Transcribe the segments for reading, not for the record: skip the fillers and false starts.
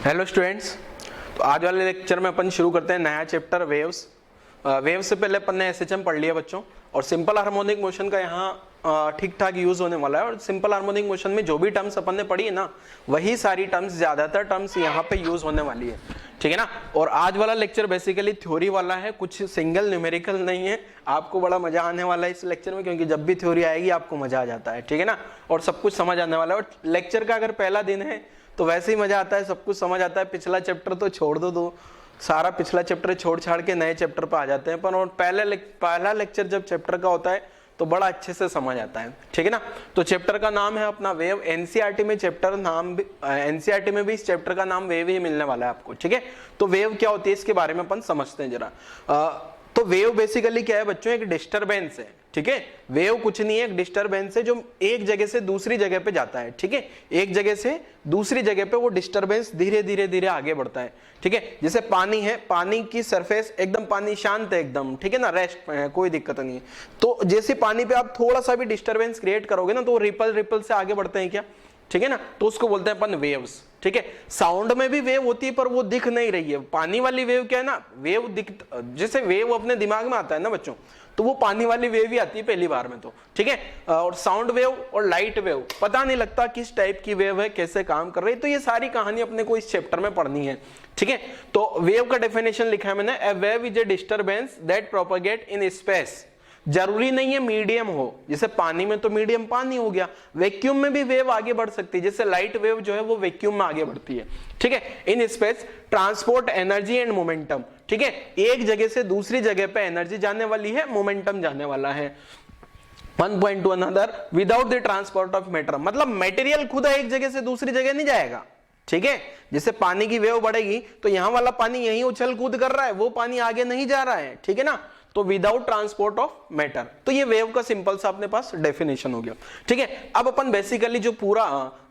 Hello students, तो आज वाले लेक्चर में अपन शुरू करते हैं नया चैप्टर वेव्स। वेव्स से पहले अपन ने एसएचएम पढ़ लिया बच्चों, और सिंपल हार्मोनिक मोशन का यहाँ ठीक ठाक यूज होने वाला है। और सिंपल हार्मोनिक मोशन में जो भी टर्म्स अपन ने पढ़ी है ना, वही सारी टर्म्स, ज्यादातर टर्म्स यहाँ पे यूज होने वाली है, ठीक है ना। और आज वाला लेक्चर बेसिकली थ्योरी वाला है, कुछ सिंगल न्यूमेरिकल नहीं है। आपको बड़ा मजा आने वाला है इस लेक्चर में, क्योंकि जब भी थ्योरी आएगी आपको मजा आ जाता है, ठीक है ना। और सब कुछ समझ आने वाला है। और लेक्चर का अगर पहला दिन है तो वैसे ही मजा आता है, सब कुछ समझ आता है। पिछला चैप्टर तो छोड़ दो, सारा पिछला चैप्टर छोड़ छाड़ के नए चैप्टर पर आ जाते हैं। पर और पहला लेक्चर जब चैप्टर का होता है तो बड़ा अच्छे से समझ आता है, ठीक है ना। तो चैप्टर का नाम है अपना वेव। एनसीईआरटी में चैप्टर नाम भी, एनसीईआरटी में भी इस चैप्टर का नाम वेव ही मिलने वाला है आपको, ठीक है। तो वेव क्या होती है इसके बारे में अपन समझते हैं जरा। तो वेव बेसिकली क्या है बच्चों, एक डिस्टरबेंस है, ठीक है। वेव कुछ नहीं है, एक डिस्टरबेंस है जो एक जगह से दूसरी जगह पे जाता है, ठीक है। एक जगह से दूसरी जगह पे वो डिस्टरबेंस धीरे धीरे धीरे आगे बढ़ता है, ठीक है। जैसे पानी है, पानी की सरफेस एकदम, पानी शांत है एकदम, ठीक है ना, रेस्ट में है, कोई दिक्कत नहीं है। तो जैसे पानी पे आप थोड़ा सा भी डिस्टरबेंस क्रिएट करोगे ना, तो रिपल से आगे बढ़ते हैं क्या, ठीक है ना। तो उसको बोलते हैं अपन वेव्स, ठीक है। साउंड में भी वेव होती है पर वो दिख नहीं रही है। पानी वाली वेव क्या है ना, वेव दिख, जैसे वेव अपने दिमाग में आता है ना बच्चों, तो वो पानी वाली वेव ही आती है पहली बार में, तो ठीक है। और साउंड वेव और लाइट वेव पता नहीं लगता किस टाइप की वेव है, कैसे काम कर रही है। तो ये सारी कहानी अपने को इस चैप्टर में पढ़नी है, ठीक है। तो वेव का डेफिनेशन लिखा है मैंने, a wave is a disturbance that propagate in space. जरूरी नहीं है मीडियम हो, जैसे पानी में तो मीडियम पानी हो गया, वैक्यूम में भी वेव आगे बढ़ सकती है। जैसे लाइट वेव जो है वो वैक्यूम में आगे बढ़ती है, ठीक है। In space transport energy and momentum, ठीक है। एक जगह से दूसरी जगह पे एनर्जी जाने वाली है, मोमेंटम जाने वाला है, one point two another without the transport of matter. मतलब मेटेरियल खुद एक जगह से दूसरी जगह नहीं जाएगा, ठीक है। जैसे पानी की वेव बढ़ेगी तो यहां वाला पानी यहीं उछल कूद कर रहा है, वो पानी आगे नहीं जा रहा है, ठीक है ना। तो विदाउट ट्रांसपोर्ट ऑफ मैटर। तो ये वेव का सिंपल सा अपने पास डेफिनेशन हो गया, ठीक है। अब अपन बेसिकली जो पूरा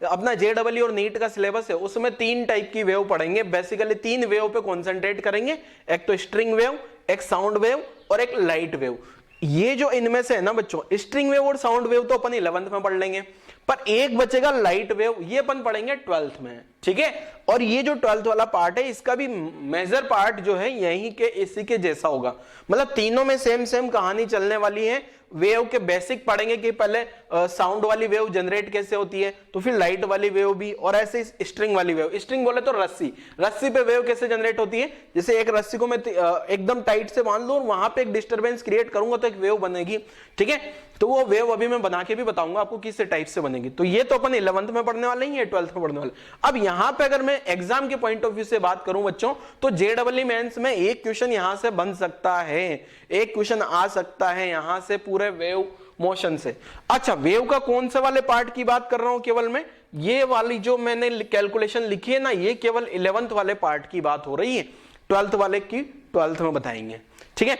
अपना जेडब्ल्यू और नीट का सिलेबस है उसमें 3 टाइप की वेव पढ़ेंगे। बेसिकली 3 वेव पे कॉन्सेंट्रेट करेंगे, एक तो स्ट्रिंग वेव, एक साउंड वेव और एक लाइट वेव। ये जो इनमें से है ना बच्चों, स्ट्रिंग वेव और साउंड वेव तो अपन 11th में पढ़ लेंगे, पर एक बचेगा लाइट वेव, ये अपन पढ़ेंगे 12th में, ठीक है। और ये जो 12th वाला पार्ट है इसका भी मेजर पार्ट जो है यही के इसी के जैसा होगा। मतलब तीनों में सेम कहानी चलने वाली है। वेव के बेसिक पढ़ेंगे कि पहले साउंड वाली वेव जनरेट कैसे होती है, तो फिर लाइट वाली वेव भी, और ऐसे स्ट्रिंग वाली वेव। स्ट्रिंग बोले तो रस्सी पे वेव कैसे जनरेट होती है। जैसे एक रस्सी को मैं एकदम टाइट से बांध लूं और वहां पे एक डिस्टरबेंस क्रिएट करूंगा तो एक वेव बनेगी, ठीक है। तो वो वेव अभी मैं बना के भी बताऊंगा आपको किस टाइप से बनेगी। तो ये तो अपन 11th में पढ़ने वाले ही है, 12th में पढ़ने वाले। अब यहां पे अगर मैं एग्जाम के पॉइंट ऑफ व्यू से बात करूं बच्चों, तो जेडब्ल्यू मेंस में एक क्वेश्चन यहां से बन सकता है, एक क्वेश्चन आ सकता है यहां से पूरे वेव मोशन से। अच्छा, वेव का कौन से वाले पार्ट की बात कर रहा हूं केवल मैं, ये वाली जो मैंने कैलकुलेशन लिखी है ना, ये केवल 11th वाले पार्ट की बात हो रही है। 12th वाले की 12th में बताएंगे, ठीक है।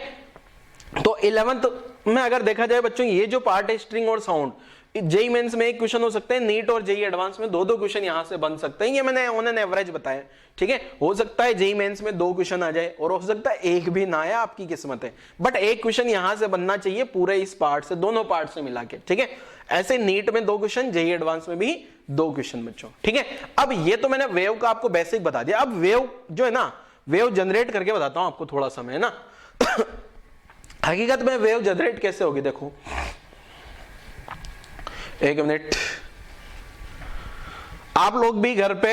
तो 11th में अगर देखा जाए बच्चों, ये जो पार्ट है स्ट्रिंग और साउंड, जेई मेंस में एक क्वेश्चन हो सकते हैं, नीट और जेई एडवांस में 2-2 क्वेश्चन यहां से बन सकते हैं। ये मैंने ऑन एन एवरेज बताया, ठीक है। हो सकता है जेई मेंस में 2 क्वेश्चन आ जाए और हो सकता है एक भी ना आए, आपकी किस्मत है। बट एक क्वेश्चन यहां से बनना चाहिए पूरे इस पार्ट से, दोनों पार्ट से मिला के, ठीक है। ऐसे नीट में 2 क्वेश्चन, जेई एडवांस में भी 2 क्वेश्चन बच्चों, ठीक है। अब ये तो मैंने वेव का आपको बेसिक बता दिया। अब वेव जो है ना, वेव जनरेट करके बताता हूं आपको थोड़ा समय, है ना। हकीकत में वेव जनरेट कैसे होगी, देखो एक मिनट। आप लोग भी घर पे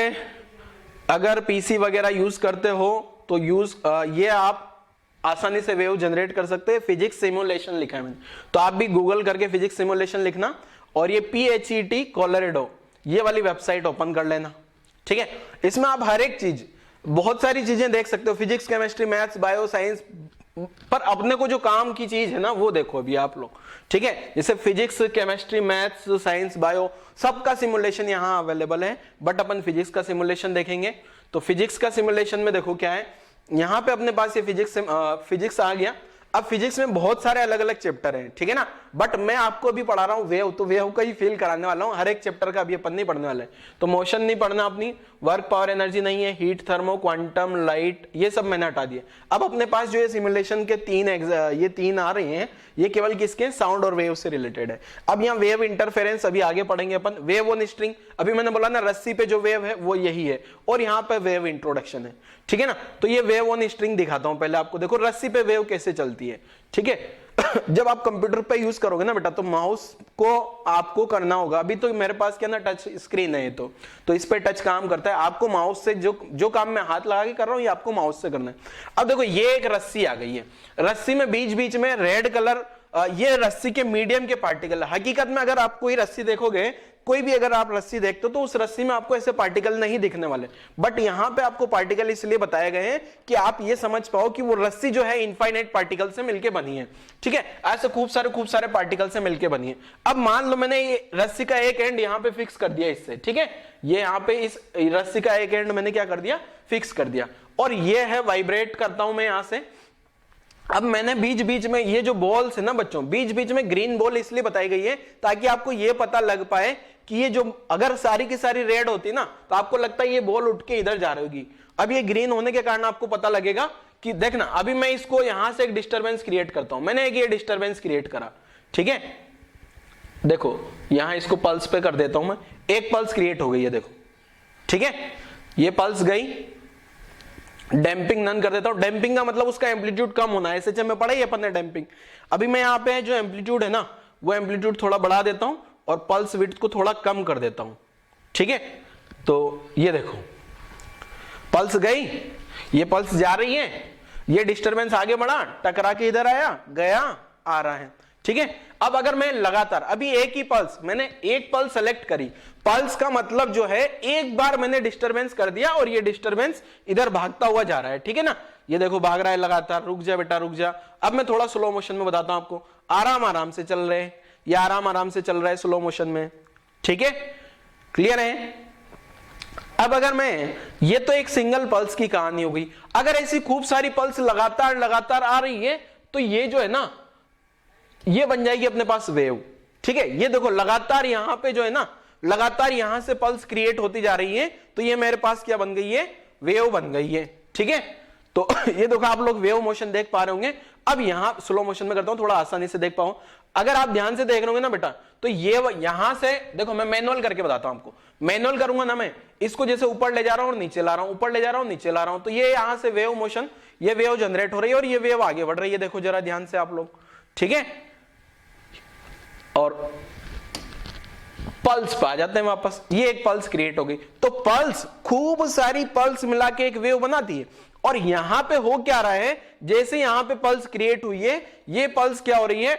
अगर पीसी वगैरह यूज करते हो तो ये आप आसानी से वेव जनरेट कर सकते हैं। फिजिक्स सिमुलेशन लिखा है मैंने, तो आप भी गूगल करके फिजिक्स सिमुलेशन लिखना, और ये PHET कोलोरेडो ये वाली वेबसाइट ओपन कर लेना, ठीक है। इसमें आप हर एक चीज, बहुत सारी चीजें देख सकते हो, physics, chemistry, maths, bio, science. पर अपने को जो काम की चीज है ना वो देखो अभी आप लोग, ठीक है। जैसे physics, chemistry, maths, science, bio, सबका सिमुलेशन यहाँ अवेलेबल है। बट अपन फिजिक्स का सिमुलेशन देखेंगे। तो फिजिक्स का सिमुलेशन में देखो क्या है, यहाँ पे अपने पास ये फिजिक्स आ गया। अब फिजिक्स में बहुत सारे अलग अलग चैप्टर हैं, ठीक है ना, बट मैं आपको अभी पढ़ा रहा हूँ वेव, तो वेव का ही फील कराने वाला हूँ। हर एक चैप्टर का अभी अपन नहीं पढ़ने वाले, तो मोशन नहीं पढ़ना, अपनी वर्क पावर एनर्जी नहीं है, हीट थर्मो क्वांटम लाइट ये सब मैंने हटा दिए। अब अपने पास जो है सिमुलेशन के ये तीन आ रहे हैं, ये केवल किसके, साउंड और वेव से रिलेटेड है। अब यहाँ वेव इंटरफेरेंस अभी आगे पढ़ेंगे अपन, वेव ऑन स्ट्रिंग, अभी मैंने बोला ना रस्सी पे जो वेव है वो यही है, और यहाँ पे वेव इंट्रोडक्शन है, ठीक है ना। तो ये वेव ऑन स्ट्रिंग दिखाता हूं पहले आपको, देखो रस्सी पे वेव कैसे चलती है, ठीक है। जब आप कंप्यूटर पे यूज करोगे ना बेटा, तो माउस को आपको करना होगा, अभी तो मेरे पास क्या ना टच स्क्रीन है, तो इस पे टच काम करता है, आपको माउस से जो काम मैं हाथ लगा के कर रहा हूं, ये आपको माउस से करना है। अब देखो ये एक रस्सी आ गई है, रस्सी में बीच बीच में रेड कलर, ये रस्सी के मीडियम के पार्टिकल है। हकीकत में अगर आप कोई रस्सी देखोगे, कोई भी अगर आप रस्सी देखते हो, तो उस रस्सी में आपको ऐसे पार्टिकल नहीं दिखने वाले, बट यहां पे आपको पार्टिकल इसलिए बताए गए हैं कि आप ये समझ पाओ कि वो रस्सी जो है इनफाइनाइट पार्टिकल से मिलके बनी है, ठीक है। ऐसे खूब सारे पार्टिकल से मिलके बनी है। अब मान लो मैंने ये रस्सी का एक एंड यहां पे फिक्स कर दिया इससे, ठीक है, ये यहां पे इस रस्सी का एक एंड मैंने क्या कर दिया, फिक्स कर दिया, और ये है वाइब्रेट करता हूं मैं यहां से। अब मैंने बीच बीच में ये जो बॉल्स है ना बच्चों, बीच बीच में ग्रीन बॉल इसलिए बताई गई है ताकि आपको ये पता लग पाए कि ये जो अगर सारी की सारी रेड होती ना, तो आपको लगता है ये बॉल उठ के इधर जा रही होगी। अब ये ग्रीन होने के कारण आपको पता लगेगा कि देखना, अभी मैं इसको यहां से एक डिस्टरबेंस क्रिएट करता हूं, मैंने एक ये डिस्टरबेंस क्रिएट करा, ठीक है। देखो यहां इसको पल्स पे कर देता हूं मैं, एक पल्स क्रिएट हो गई है, देखो, ठीक है, ये पल्स गई, डैम्पिंग नन कर देता हूं। डैम्पिंग का मतलब उसका एम्पलीट्यूड कम होना है, एसएचएम में पढ़ा ही अपन ने डैम्पिंग। अभी मैं यहां पे जो एम्पलीट्यूड है ना, वो एम्पलीट्यूड थोड़ा बढ़ा देता हूं और पल्स विड्थ को थोड़ा कम कर देता हूं, ठीक है। तो ये देखो पल्स गई, ये पल्स जा रही है, ये डिस्टरबेंस आगे बढ़ा, टकरा के इधर आया, गया, आ रहा है, ठीक है। अब अगर मैं लगातार, अभी एक ही पल्स, मैंने एक पल्स सेलेक्ट करी, पल्स का मतलब जो है एक बार मैंने डिस्टरबेंस कर दिया और ये डिस्टरबेंस इधर भागता हुआ जा रहा है, ठीक है ना, ये देखो भाग रहा है लगातार, रुक जा बेटा रुक जा। अब मैं थोड़ा स्लो मोशन में बताता हूं आपको, आराम आराम से चल रहे हैं, ये आराम आराम से चल रहा है स्लो मोशन में, ठीक है, क्लियर है। अब अगर मैं, ये तो एक सिंगल पल्स की कहानी हो गई, अगर ऐसी खूब सारी पल्स लगातार लगातार आ रही है, तो ये जो है ना, ये बन जाएगी अपने पास वेव, ठीक है। ये देखो लगातार यहां पे जो है ना, लगातार यहां से पल्स क्रिएट होती जा रही है, तो ये मेरे पास क्या बन गई है, वेव बन गई है, ठीक है। तो ये देखो आप लोग वेव मोशन देख पा रहे होंगे। अब यहां स्लो मोशन में करता हूं, थोड़ा आसानी से देख पाऊं। अगर आप ध्यान से देख रहे होंगे ना बेटा, तो ये यहां से देखो, मैं मैनुअल करके बताता हूं आपको, मैनुअल करूंगा ना मैं, इसको जैसे ऊपर ले जा रहा हूं और नीचे ला रहा हूं, ऊपर ले जा रहा हूं नीचे ला रहा हूं, तो ये यहां से वेव मोशन, ये वेव जनरेट हो रही है और ये वेव आगे बढ़ रही है, देखो जरा ध्यान से आप लोग, ठीक है। और पल्स पे आ जाते हैं वापस, ये एक पल्स क्रिएट हो गई, तो पल्स खूब सारी पल्स मिला के एक वेव बनाती है। और यहां पे हो क्या रहा है, जैसे यहां पे पल्स क्रिएट हुई है, ये पल्स क्या हो रही है,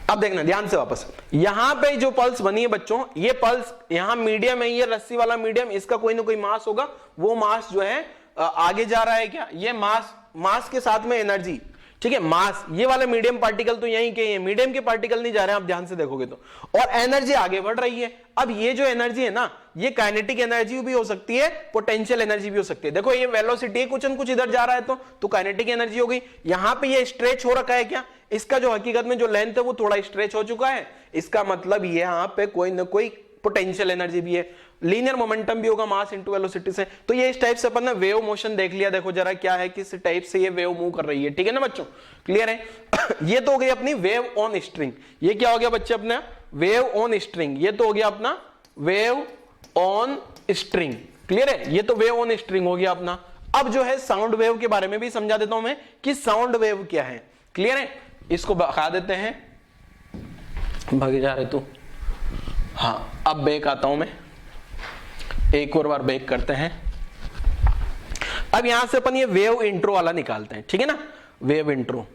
अब देखना ध्यान से वापस, यहां पे जो पल्स बनी है बच्चों, ये पल्स यहां मीडियम है, ये रस्सी वाला मीडियम, इसका कोई ना कोई मास होगा, वो मास जो है आगे जा रहा है, क्या ये मास के साथ में एनर्जी, ठीक है, मास, ये वाले मीडियम पार्टिकल तो यहीं के हैं, मीडियम के पार्टिकल नहीं जा रहे हैं, आप ध्यान से देखोगे तो, और एनर्जी आगे बढ़ रही है। अब ये जो एनर्जी है ना, ये काइनेटिक एनर्जी भी हो सकती है, पोटेंशियल एनर्जी भी हो सकती है। देखो ये वेलोसिटी है, कुछ न कुछ इधर जा रहा है, तो काइनेटिक एनर्जी हो गई। यहां पे ये स्ट्रेच हो रखा है, क्या इसका जो हकीकत में जो लेंथ है वो थोड़ा स्ट्रेच हो चुका है, इसका मतलब ये यहां पे कोई ना कोई पोटेंशियल एनर्जी भी है, लीनियर मोमेंटम भी होगा मास इनटू वेलोसिटी से। तो ये इस टाइप से अपन ने वेव मोशन देख लिया, देखो जरा क्या है, किस टाइप से ये वेव मूव कर रही है, ठीक है ना बच्चों, क्लियर है। ये तो हो गई अपनी वेव ऑन स्ट्रिंग। ये क्या हो गया बच्चे अपना वेव ऑन स्ट्रिंग, ये तो हो गया अपना वेव ऑन स्ट्रिंग, क्लियर है, ये तो वेव ऑन स्ट्रिंग हो गया अपना। अब जो है साउंड वेव के बारे में भी समझा देता हूं मैं कि साउंड वेव क्या है, क्लियर है। इसको बता देते हैं, भागे जा रहे तू, हाँ अब बैक आता हूं मैं, एक और बार बैक करते हैं। अब यहां से अपन ये वेव इंट्रो वाला निकालते हैं, ठीक है ना, वेव इंट्रो।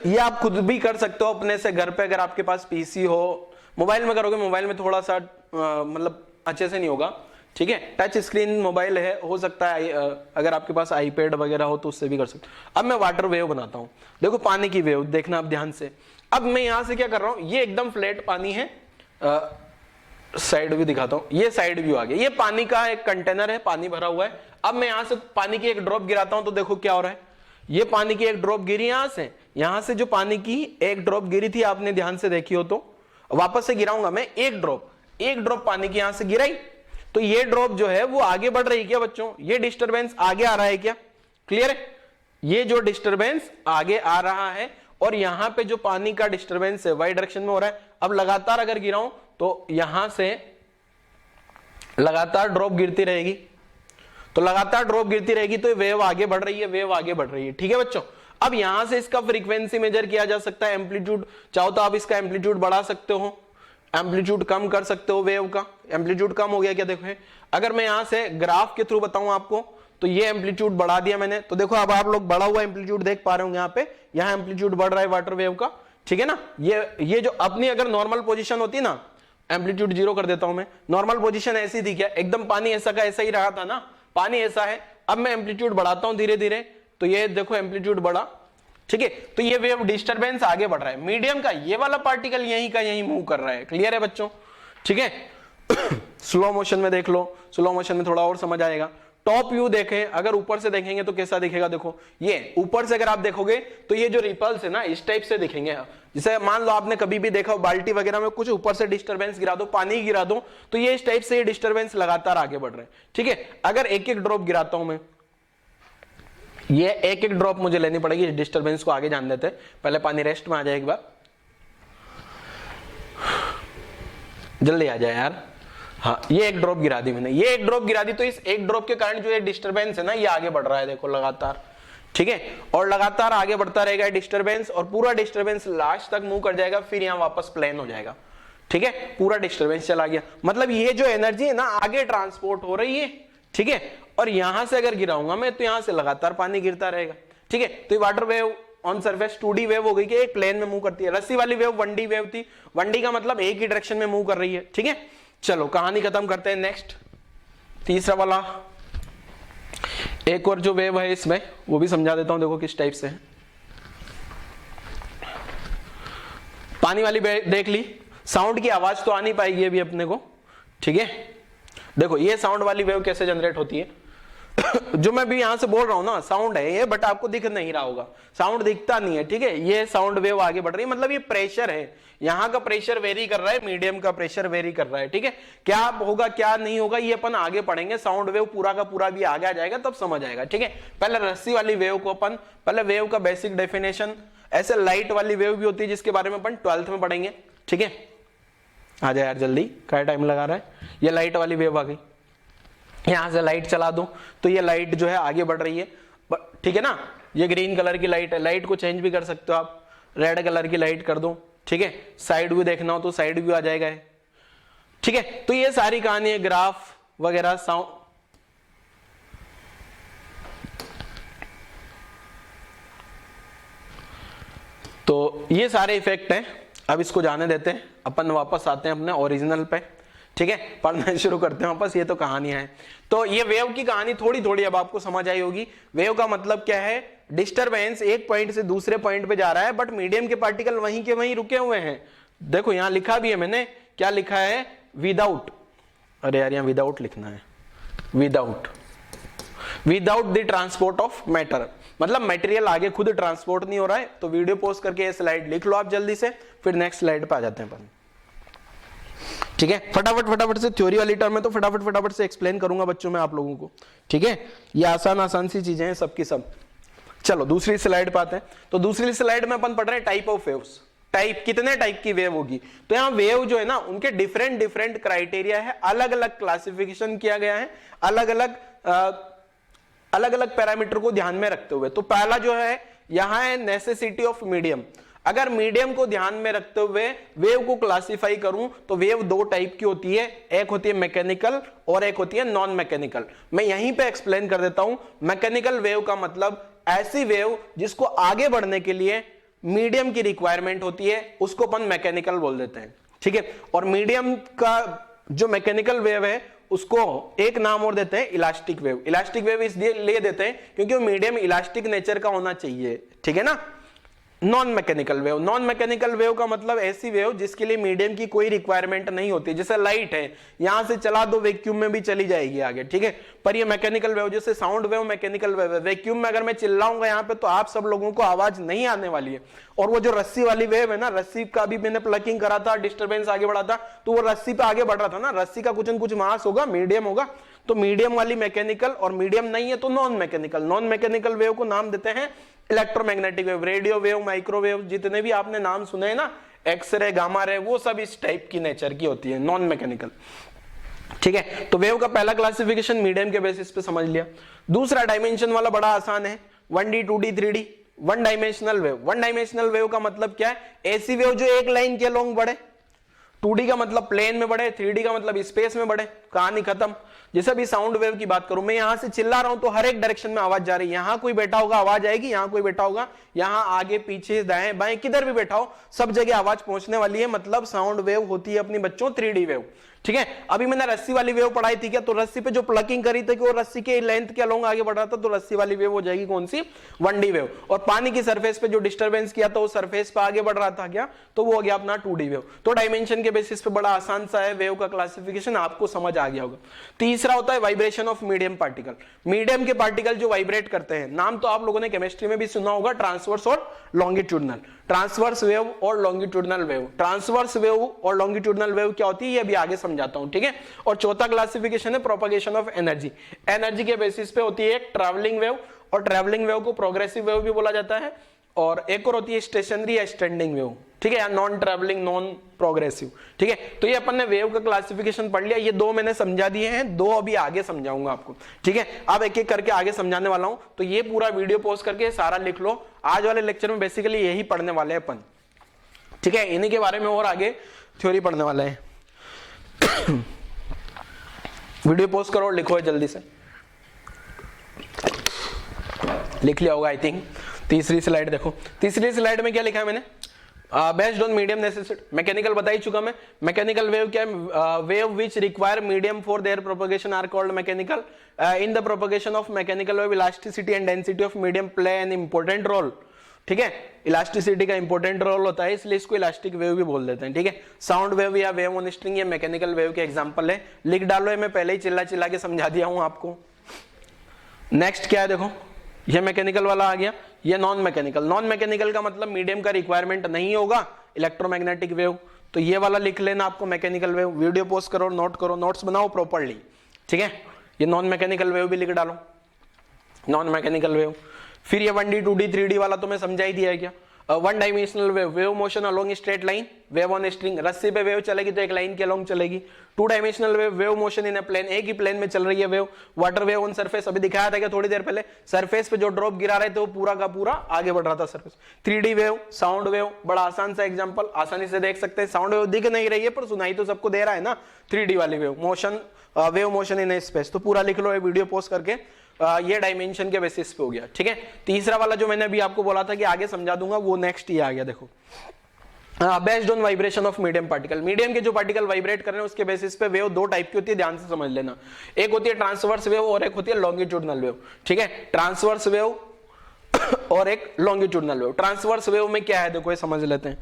ये आप खुद भी कर सकते हो अपने से घर पे, अगर आपके पास पीसी हो। मोबाइल में करोगे, मोबाइल में थोड़ा सा मतलब अच्छे से नहीं होगा, ठीक है, टच स्क्रीन मोबाइल है, हो सकता है अगर आपके पास आईपैड वगैरह हो तो उससे भी कर सकते हो। अब मैं वाटर वेव बनाता हूं, देखो पानी की वेव, देखना आप ध्यान से। अब मैं यहां से क्या कर रहा हूं, ये एकदम फ्लैट पानी है, साइड व्यू दिखाता हूं, ये साइड व्यू आ गया। ये पानी का एक कंटेनर है, पानी भरा हुआ है। अब मैं यहां से पानी की एक ड्रॉप गिराता हूं तो देखो क्या हो रहा है। ये पानी की एक ड्रॉप गिरी यहां से जो पानी की एक ड्रॉप गिरी थी, आपने ध्यान से देखी हो तो, वापस से गिराऊंगा मैं, एक ड्रॉप पानी की यहां से गिराई, तो ये ड्रॉप जो है वो आगे बढ़ रही है क्या बच्चों? ये डिस्टरबेंस आगे आ रहा है क्या? क्लियर है? ये जो डिस्टरबेंस आगे आ रहा है और यहां पे जो पानी का डिस्टरबेंस है वाई डायरेक्शन में हो रहा है। अब लगातार अगर गिराऊं तो यहां से लगातार ड्रॉप गिरती रहेगी, तो लगातार ड्रॉप गिरती रहेगी तो वेव आगे बढ़ रही है, वेव आगे बढ़ रही है। ठीक है बच्चों, अब यहां से इसका फ्रीक्वेंसी मेजर किया जा सकता है, एम्पलीट्यूड चाहो तो आप इसका एम्पलीट्यूड बढ़ा सकते हो, एम्पलीट्यूड कम कर सकते हो, वेव का एम्पलीट्यूड कम हो गया क्या? देखो अगर मैं यहां से ग्राफ के थ्रू बताऊं आपको, तो ये एम्पलीट्यूड बढ़ा दिया मैंने, तो देखो अब आप लोग बढ़ा हुआ एम्पलीट्यूड देख पा रहे हो यहाँ पे, यहाँ एम्पलीट्यूड बढ़ रहा है वाटर वेव का। ठीक है ना? ये जो अपनी अगर नॉर्मल पोजीशन होती ना, एम्पलीट्यूड 0 कर देता हूं मैं, नॉर्मल पोजीशन ऐसी थी क्या? एकदम पानी ऐसा का ऐसा ही रहा था ना, पानी ऐसा है। अब मैं एम्पलीट्यूड बढ़ाता हूं धीरे धीरे, तो ये देखो एम्पलीट्यूड बढ़ा। ठीक है, तो ये वेव डिस्टरबेंस आगे बढ़ रहा है। मीडियम का ये वाला पार्टिकल यहीं का यहीं मूव कर रहा है। क्लियर है बच्चों? ठीक है। स्लो मोशन में देख लो, स्लो मोशन में थोड़ा और समझ आएगा। टॉप व्यू देखें, अगर ऊपर से देखेंगे तो कैसा दिखेगा? देखो ये ऊपर से अगर आप देखोगे तो ये जो रिपल्स है ना, इस टाइप से दिखेंगे। जैसे मान लो आपने कभी भी देखा बाल्टी वगैरह में कुछ ऊपर से डिस्टरबेंस गिरा दो, पानी गिरा दो, तो ये इस टाइप से ये डिस्टरबेंस लगातार आगे बढ़ रहे हैं। ठीक है, अगर एक एक ड्रॉप गिराता हूं मैं, ये एक एक ड्रॉप मुझे लेनी पड़ेगी, डिस्टरबेंस को आगे जान देते हैं। पहले पानी रेस्ट में आ जाए, एक बार जल्दी आ जाए यार। हाँ, ये एक ड्रॉप गिरा दी मैंने, ये एक ड्रॉप गिरा दी, तो इस एक ड्रॉप के कारण जो ये डिस्टरबेंस है ना, ये आगे बढ़ रहा है देखो लगातार। ठीक है, और लगातार आगे बढ़ता रहेगा डिस्टरबेंस, और पूरा डिस्टरबेंस लास्ट तक मूव कर जाएगा, फिर यहां वापस प्लेन हो जाएगा। ठीक है, पूरा डिस्टरबेंस चला गया, मतलब ये जो एनर्जी है ना आगे ट्रांसपोर्ट हो रही है। ठीक है, और यहां से अगर गिराऊंगा मैं तो यहां से लगातार पानी गिरता रहेगा। ठीक है, तो ये water wave on surface 2D wave हो गई कि एक प्लेन में मूव करती है। रस्सी वाली वेव 1D वेव थी, 1D का मतलब एक ही डायरेक्शन में मूव कर रही है। ठीक है, चलो कहानी खत्म करते हैं। नेक्स्ट तीसरा वाला, एक और जो वेव है इसमें वो भी समझा देता हूं, देखो किस टाइप से है। पानी वाली देख ली, साउंड की आवाज तो आ नहीं पाएगी अभी अपने को। ठीक है, देखो ये साउंड वाली वेव कैसे जनरेट होती है। जो मैं भी यहां से बोल रहा हूं ना, साउंड है ये, बट आपको दिख नहीं रहा होगा, साउंड दिखता नहीं है। ठीक है, ये साउंड वेव आगे बढ़ रही है, मतलब ये प्रेशर है, यहां का प्रेशर वेरी कर रहा है, मीडियम का प्रेशर वेरी कर रहा है। ठीक है, क्या होगा क्या नहीं होगा ये अपन आगे पढ़ेंगे, साउंड वेव पूरा का पूरा भी आगे आ जाएगा तब समझ आएगा। ठीक है, पहले रस्सी वाली वेव को अपन, पहले वेव का बेसिक डेफिनेशन, ऐसे लाइट वाली वेव भी होती है जिसके बारे में अपन 12th में पढ़ेंगे। ठीक है, आ जाए यार जल्दी, क्या टाइम लगा रहा है। ये लाइट वाली वेव आ गई, यहां से लाइट चला दो तो ये लाइट जो है आगे बढ़ रही है। ठीक है ना, ये ग्रीन कलर की लाइट है, लाइट को चेंज भी कर सकते हो आप, रेड कलर की लाइट कर दो। ठीक है, साइड व्यू देखना हो तो साइड व्यू आ जाएगा। ठीक है, तो ये सारी कहानी है, ग्राफ वगैरह, साउंड। तो ये सारे इफेक्ट हैं, अब इसको जाने देते हैं, अपन वापस आते हैं अपने ओरिजिनल पे। ठीक है, पढ़ना शुरू करते हैं वापस। ये तो कहानियां हैं, तो ये वेव की कहानी थोड़ी थोड़ी अब आपको समझ आई होगी। वेव का मतलब क्या है? डिस्टरबेंस एक पॉइंट से दूसरे पॉइंट पे जा रहा है, बट मीडियम के पार्टिकल वहीं के वहीं रुके हुए हैं। देखो यहां लिखा भी है मैंने, क्या लिखा है? विदाउट, अरे यार यहाँ विदाउट लिखना है, without the transport of matter, मतलब मटेरियल आगे खुद ट्रांसपोर्ट नहीं हो रहा है। तो वीडियो पॉज करके ये स्लाइड लिख लो आप जल्दी से, फिर नेक्स्ट स्लाइड पे आ जाते हैं अपन। ठीक है, फटाफट से थ्योरी वाली टर्म है तो फटाफट से एक्सप्लेन करूंगा बच्चों में आप लोगों को। ठीक है, ये आसान सी चीजें हैं सबकी सब। चलो दूसरी स्लाइड पे आते हैं। तो दूसरी स्लाइड में अपन पढ़ रहे हैं टाइप ऑफ वेव्स, टाइप, कितने टाइप की वेव होगी। तो यहाँ वेव जो है ना, उनके डिफरेंट क्राइटेरिया है, अलग अलग क्लासिफिकेशन किया गया है, अलग अलग पैरामीटर को ध्यान में रखते हुए। तो पहला जो है यहां है नेसेसिटी ऑफ मीडियम। अगर मीडियम को ध्यान में रखते हुए वेव को क्लासिफाई करूं तो वेव दो टाइप की होती है, एक होती है मैकेनिकल और एक होती है नॉन मैकेनिकल। मैं यहीं पे एक्सप्लेन कर देता हूं। मैकेनिकल वेव का मतलब ऐसी वेव जिसको आगे बढ़ने के लिए मीडियम की रिक्वायरमेंट होती है, उसको अपन मैकेनिकल बोल देते हैं। ठीक है, और मीडियम का जो मैकेनिकल वेव है उसको एक नाम और देते हैं इलास्टिक वेव। इलास्टिक वेव इसलिए देते हैं क्योंकि वो मीडियम इलास्टिक नेचर का होना चाहिए। ठीक है ना, non mechanical wave, non mechanical wave का मतलब ऐसी वेव जिसके लिए मीडियम की कोई रिक्वायरमेंट नहीं होती, जैसे लाइट है यहां से चला दो वैक्यूम में भी चली जाएगी आगे, ठीक है। पर ये मैकेनिकल वेव, जैसे साउंड वेव मैकेनिकल वेव है, वैक्यूम में अगर मैं चिल्लाऊंगा यहाँ पे तो आप सब लोगों को आवाज नहीं आने वाली है। और वो जो रस्सी वाली वेव है ना, रस्सी का भी मैंने प्लकिंग करा था, डिस्टर्बेंस आगे बढ़ा था, तो वो रस्सी पे आगे बढ़ रहा था ना, रस्सी का कुछ न कुछ मास होगा, मीडियम होगा, तो मीडियम वाली मैकेनिकल, और मीडियम नहीं है तो non mechanical. Non mechanical wave को नाम देते हैं electromagnetic wave, radio wave, microwave, जितने भी आपने नाम सुने हैं ना, एक्सरे, गामा रे, वो सब इस टाइप की नेचर की होती है, नॉन मैकेनिकल, ठीक है। तो वेव का पहला क्लासिफिकेशन मीडियम के बेसिस पे समझ लिया। दूसरा डायमेंशन वाला बड़ा आसान है, 1D 2D 3D, one dimensional wave. One dimensional wave का मतलब क्या है, ऐसी वेव जो एक लाइन के अलोंग बढ़े। 2D का मतलब प्लेन में बढ़े, 3D का मतलब स्पेस में बढ़े, कहानी खत्म। जैसे अभी साउंड वेव की बात करूं, मैं यहां से चिल्ला रहा हूं तो हर एक डायरेक्शन में आवाज जा रही है, यहां कोई बैठा होगा आवाज आएगी, यहां कोई बैठा होगा, यहां आगे पीछे दाएं बाएं किधर भी बैठा हो सब जगह आवाज पहुंचने वाली है, मतलब साउंड वेव होती है अपनी बच्चों 3D वेव, ठीक है। अभी मैंने रस्सी वाली वेव पढ़ाई थी क्या, तो रस्सी पे जो प्लकिंग करी थी कि वो रस्सी के लेंथ के अलोंग आगे बढ़ रहा था, तो रस्सी वाली वेव हो जाएगी कौन सी, 1D वेव। और पानी की सरफेस पे जो डिस्टर्बेंस किया था वो सरफेस पे आगे बढ़ रहा था क्या, तो वो हो गया अपना 2D वेव। तो डायमेंशन के बेसिस पे बड़ा आसान सा है वेव का क्लासिफिकेशन, आपको समझ आ गया होगा। तीसरा होता है vibration of medium particle. Medium के पार्टिकल जो वाइब्रेट करते हैं, नाम तो आप लोगों ने केमिस्ट्री में भी सुना होगा, ट्रांसवर्स और लॉन्गिट्यूडनल। ट्रांसवर्स वेव और लॉन्गिट्यूडनल वेव, ट्रांसवर्स वेव और लॉन्गिट्यूडनल वेव क्या होती है ये अभी आगे समझाता हूं, ठीक है। और चौथा क्लासिफिकेशन है प्रोपगेशन ऑफ एनर्जी। एनर्जी के बेसिस पे होती है एक ट्रैवलिंग वेव, और ट्रैवलिंग वेव को प्रोग्रेसिव वेव भी बोला जाता है, और एक और होती है स्टेशनरी या स्टैंडिंग वेव, ठीक है, या नॉन ट्रैवलिंग नॉन प्रोग्रेसिव, ठीक है। तो ये अपन ने वेव का क्लासिफिकेशन पढ़ लिया, ये दो मैंने समझा दिए हैं, दो अभी आगे समझाऊंगा आपको, ठीक है। अब एक एक करके आगे समझाने वाला हूं, तो ये पूरा वीडियो पॉज करके सारा लिख लो। आज वाले लेक्चर में बेसिकली यही पढ़ने वाले हैं अपन, ठीक है, इन्हीं के बारे में और आगे थ्योरी पढ़ने वाले हैं। वीडियो पॉज करो और लिखो जल्दी से, लिख लिया होगा आई थिंक। तीसरी स्लाइड देखो, तीसरी स्लाइड में क्या लिखा है मैंने, based on medium necessity. Mechanical बता ही चुका मैं, मैकेनिकल वेव क्या है, wave which require medium for their propagation are called mechanical. In the propagation of mechanical wave elasticity and density of medium play an important role, ठीक है। Elasticity का important role होता है, इसलिए इसको इलास्टिक वेव भी बोल देते हैं, ठीक है। साउंड वेव या वेव ऑन स्ट्रिंग ये मैकेनिकल वेव के एग्जांपल है, लिख डालो, ये मैं पहले ही चिल्ला चिल्ला के समझा दिया हूं आपको। नेक्स्ट क्या है देखो, ये मैकेनिकल वाला आ गया, ये नॉन मैकेनिकल। नॉन मैकेनिकल का मतलब मीडियम का रिक्वायरमेंट नहीं होगा, इलेक्ट्रोमैग्नेटिक वेव, तो ये वाला लिख लेना आपको मैकेनिकल वेव। वीडियो पोस्ट करो, नोट करो, नोट्स बनाओ प्रॉपर्ली, ठीक है। ये नॉन मैकेनिकल वेव भी लिख डालो, नॉन मैकेनिकल वेव। फिर ये 1D 2D 3D वाला तो मैं समझा ही दिया है क्या। One dimensional wave, wave motion along straight line, wave on string, रस्सी पे वेव चलेगी तो एक लाइन के अलोंग चलेगी। 2 dimensional wave, wave motion in a plane, एक ही प्लेन में चल रही है wave. Water wave on surface, अभी दिखाया था क्या थोड़ी देर पहले, सरफेस पे जो ड्रॉप गिरा रहे थे वो पूरा का पूरा आगे बढ़ रहा था surface. 3D wave, sound wave, बड़ा आसान सा एग्जांपल, आसानी से देख सकते हैं। साउंड वेव दिख नहीं रही है पर सुनाई तो सबको दे रहा है ना, 3D वाली wave, motion, wave motion in A space, तो पूरा लिख लो ये वीडियो पोस्ट करके। ये डायमेंशन के बेसिस पे हो गया, ठीक है। तीसरा वाला जो मैंने अभी आपको बोला था कि आगे समझा दूंगा, वो नेक्स्ट ये आ गया देखो, based on vibration of medium particle. Medium के जो पार्टिकल वाइब्रेट कर रहे हैं उसके बेसिस पे वेव दो टाइप की होती है, ध्यान से समझ लेना। एक होती है ट्रांसवर्स वेव और एक होती है लॉन्गिट्यूडनल वेव, ठीक है। ट्रांसवर्स वेव और एक लॉन्गिट्यूडनल वेव। ट्रांसवर्स वेव में क्या है देखो, ये समझ लेते हैं,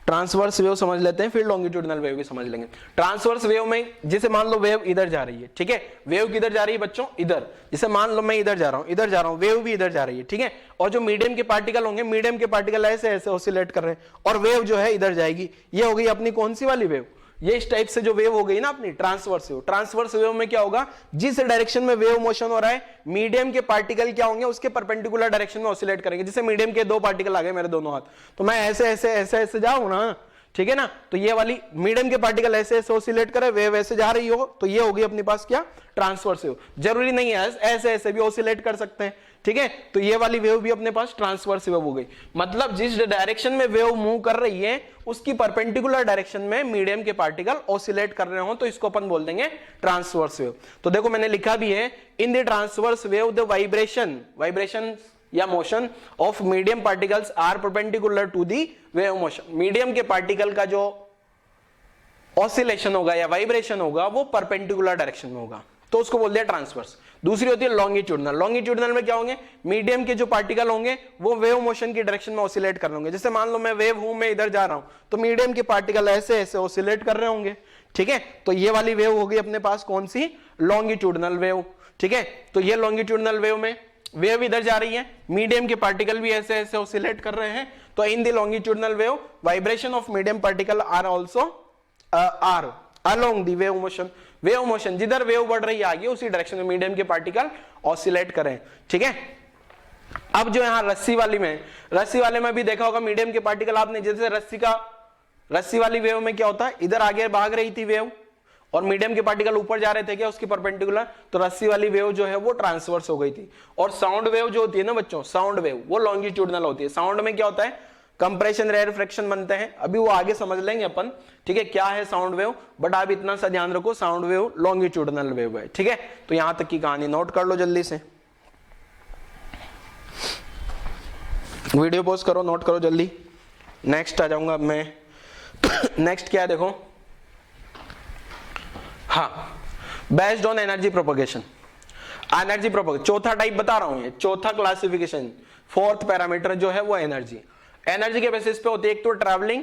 ट्रांसवर्स वेव समझ लेते हैं, फिर लॉन्गिट्यूडनल वेव भी समझ लेंगे। ट्रांसवर्स वेव में जैसे मान लो वेव इधर जा रही है, ठीक है, वेव किधर जा रही है बच्चों, इधर। जैसे मान लो मैं इधर जा रहा हूं, वेव भी इधर जा रही है, ठीक है। और जो मीडियम के पार्टिकल होंगे, मीडियम के पार्टिकल ऐसे ऐसे ऑसिलेट कर रहे हैं और वेव जो है इधर जाएगी, ये हो गई अपनी कौन सी वाली वेव, ये इस टाइप से जो वेव हो गई ना अपनी ट्रांसवर्स वेव। ट्रांसवर्स वेव में क्या होगा, जिस डायरेक्शन में वेव मोशन हो रहा है, मीडियम के पार्टिकल क्या होंगे उसके परपेंडिकुलर डायरेक्शन में ऑसिलेट करेंगे। जैसे मीडियम के दो पार्टिकल आ गए मेरे दोनों हाथ, तो मैं ऐसे ऐसे ऐसे ऐसे जाऊं ना, ठीक है ना, तो ये वाली मीडियम के पार्टिकल ऐसे ऐसे ऑसिलेट करे, वेव ऐसे जा रही हो, तो ये होगी अपने पास क्या, ट्रांसवर्स वेव। जरूरी नहीं है ऐसे ऐसे भी ऑसिलेट कर सकते हैं, ठीक है। तो ये वाली वेव भी अपने पास ट्रांसवर्स वेव हो गई, मतलब जिस डायरेक्शन में वेव मूव कर रही है उसकी परपेंडिकुलर डायरेक्शन में मीडियम के पार्टिकल ऑसिलेट कर रहे हो, तो इसको अपन बोल देंगे ट्रांसवर्स वेव। तो देखो मैंने लिखा भी है, in the transverse wave the vibration या motion of medium particles are perpendicular to the wave motion. Medium के पार्टिकल का जो ऑसिलेशन होगा या वाइब्रेशन होगा वो परपेंडिकुलर डायरेक्शन में होगा, तो उसको बोल दिया ट्रांसवर्स। दूसरी होती है लॉन्गिट्यूडनल। लॉन्गिट्यूडनल में क्या होंगे, मीडियम के जो पार्टिकल होंगे वो वेव मोशन की डायरेक्शन में ऑसिलेट कर रहे होंगे। जैसे मान लो मैं वेव हूं, मैं इधर जा रहा हूं, तो मीडियम के पार्टिकल ऐसे ऐसे ऑसिलेट कर रहे होंगे, ठीक है। तो ये वाली वेव होगी अपने पास कौन सी, लॉन्गिट्यूडनल वेव, ठीक है। तो ये लॉन्गिट्यूडनल वेव में वेव इधर जा रही है, मीडियम के पार्टिकल भी ऐसे ऐसे ऑसिलेट कर रहे हैं। तो in the longitudinal wave vibration of medium particle are also are along the wave motion. Wave motion जिधर वेव बढ़ रही है आगे उसी डायरेक्शन में मीडियम के पार्टिकल ऑसिलेट करें, ठीक है। अब जो यहां रस्सी वाली में भी देखा होगा मीडियम के पार्टिकल आपने, जैसे रस्सी वाली वेव में क्या होता है, इधर आगे भाग रही थी वेव और मीडियम के पार्टिकल ऊपर जा रहे थे क्या उसकी परपेंडिकुलर, तो रस्सी वाली वेव जो है वो ट्रांसवर्स हो गई थी। और साउंड वेव जो होती है ना बच्चों, साउंड वेव वो लॉन्गिट्यूडनल होती है। साउंड में क्या होता है, कंप्रेशन रेयरफ्रैक्शन बनते हैं, अभी वो आगे समझ लेंगे अपन, ठीक है, क्या है साउंड वेव। बट आप इतना सा ध्यान रखो, साउंड वेव लॉन्गिट्यूडनल वेव है, ठीक है। तो यहां तक की कहानी नोट कर लो जल्दी से, वीडियो पॉज करो, नोट करो जल्दी। नेक्स्ट आ जाऊंगा मैं। नेक्स्ट क्या है देखो, हाँ, based on energy propagation. Energy propagation चौथा टाइप बता रहा हूं, ये चौथा क्लासिफिकेशन, फोर्थ पैरामीटर जो है वो एनर्जी। एनर्जी के बेसिस पे होती है एक तो ट्रैवलिंग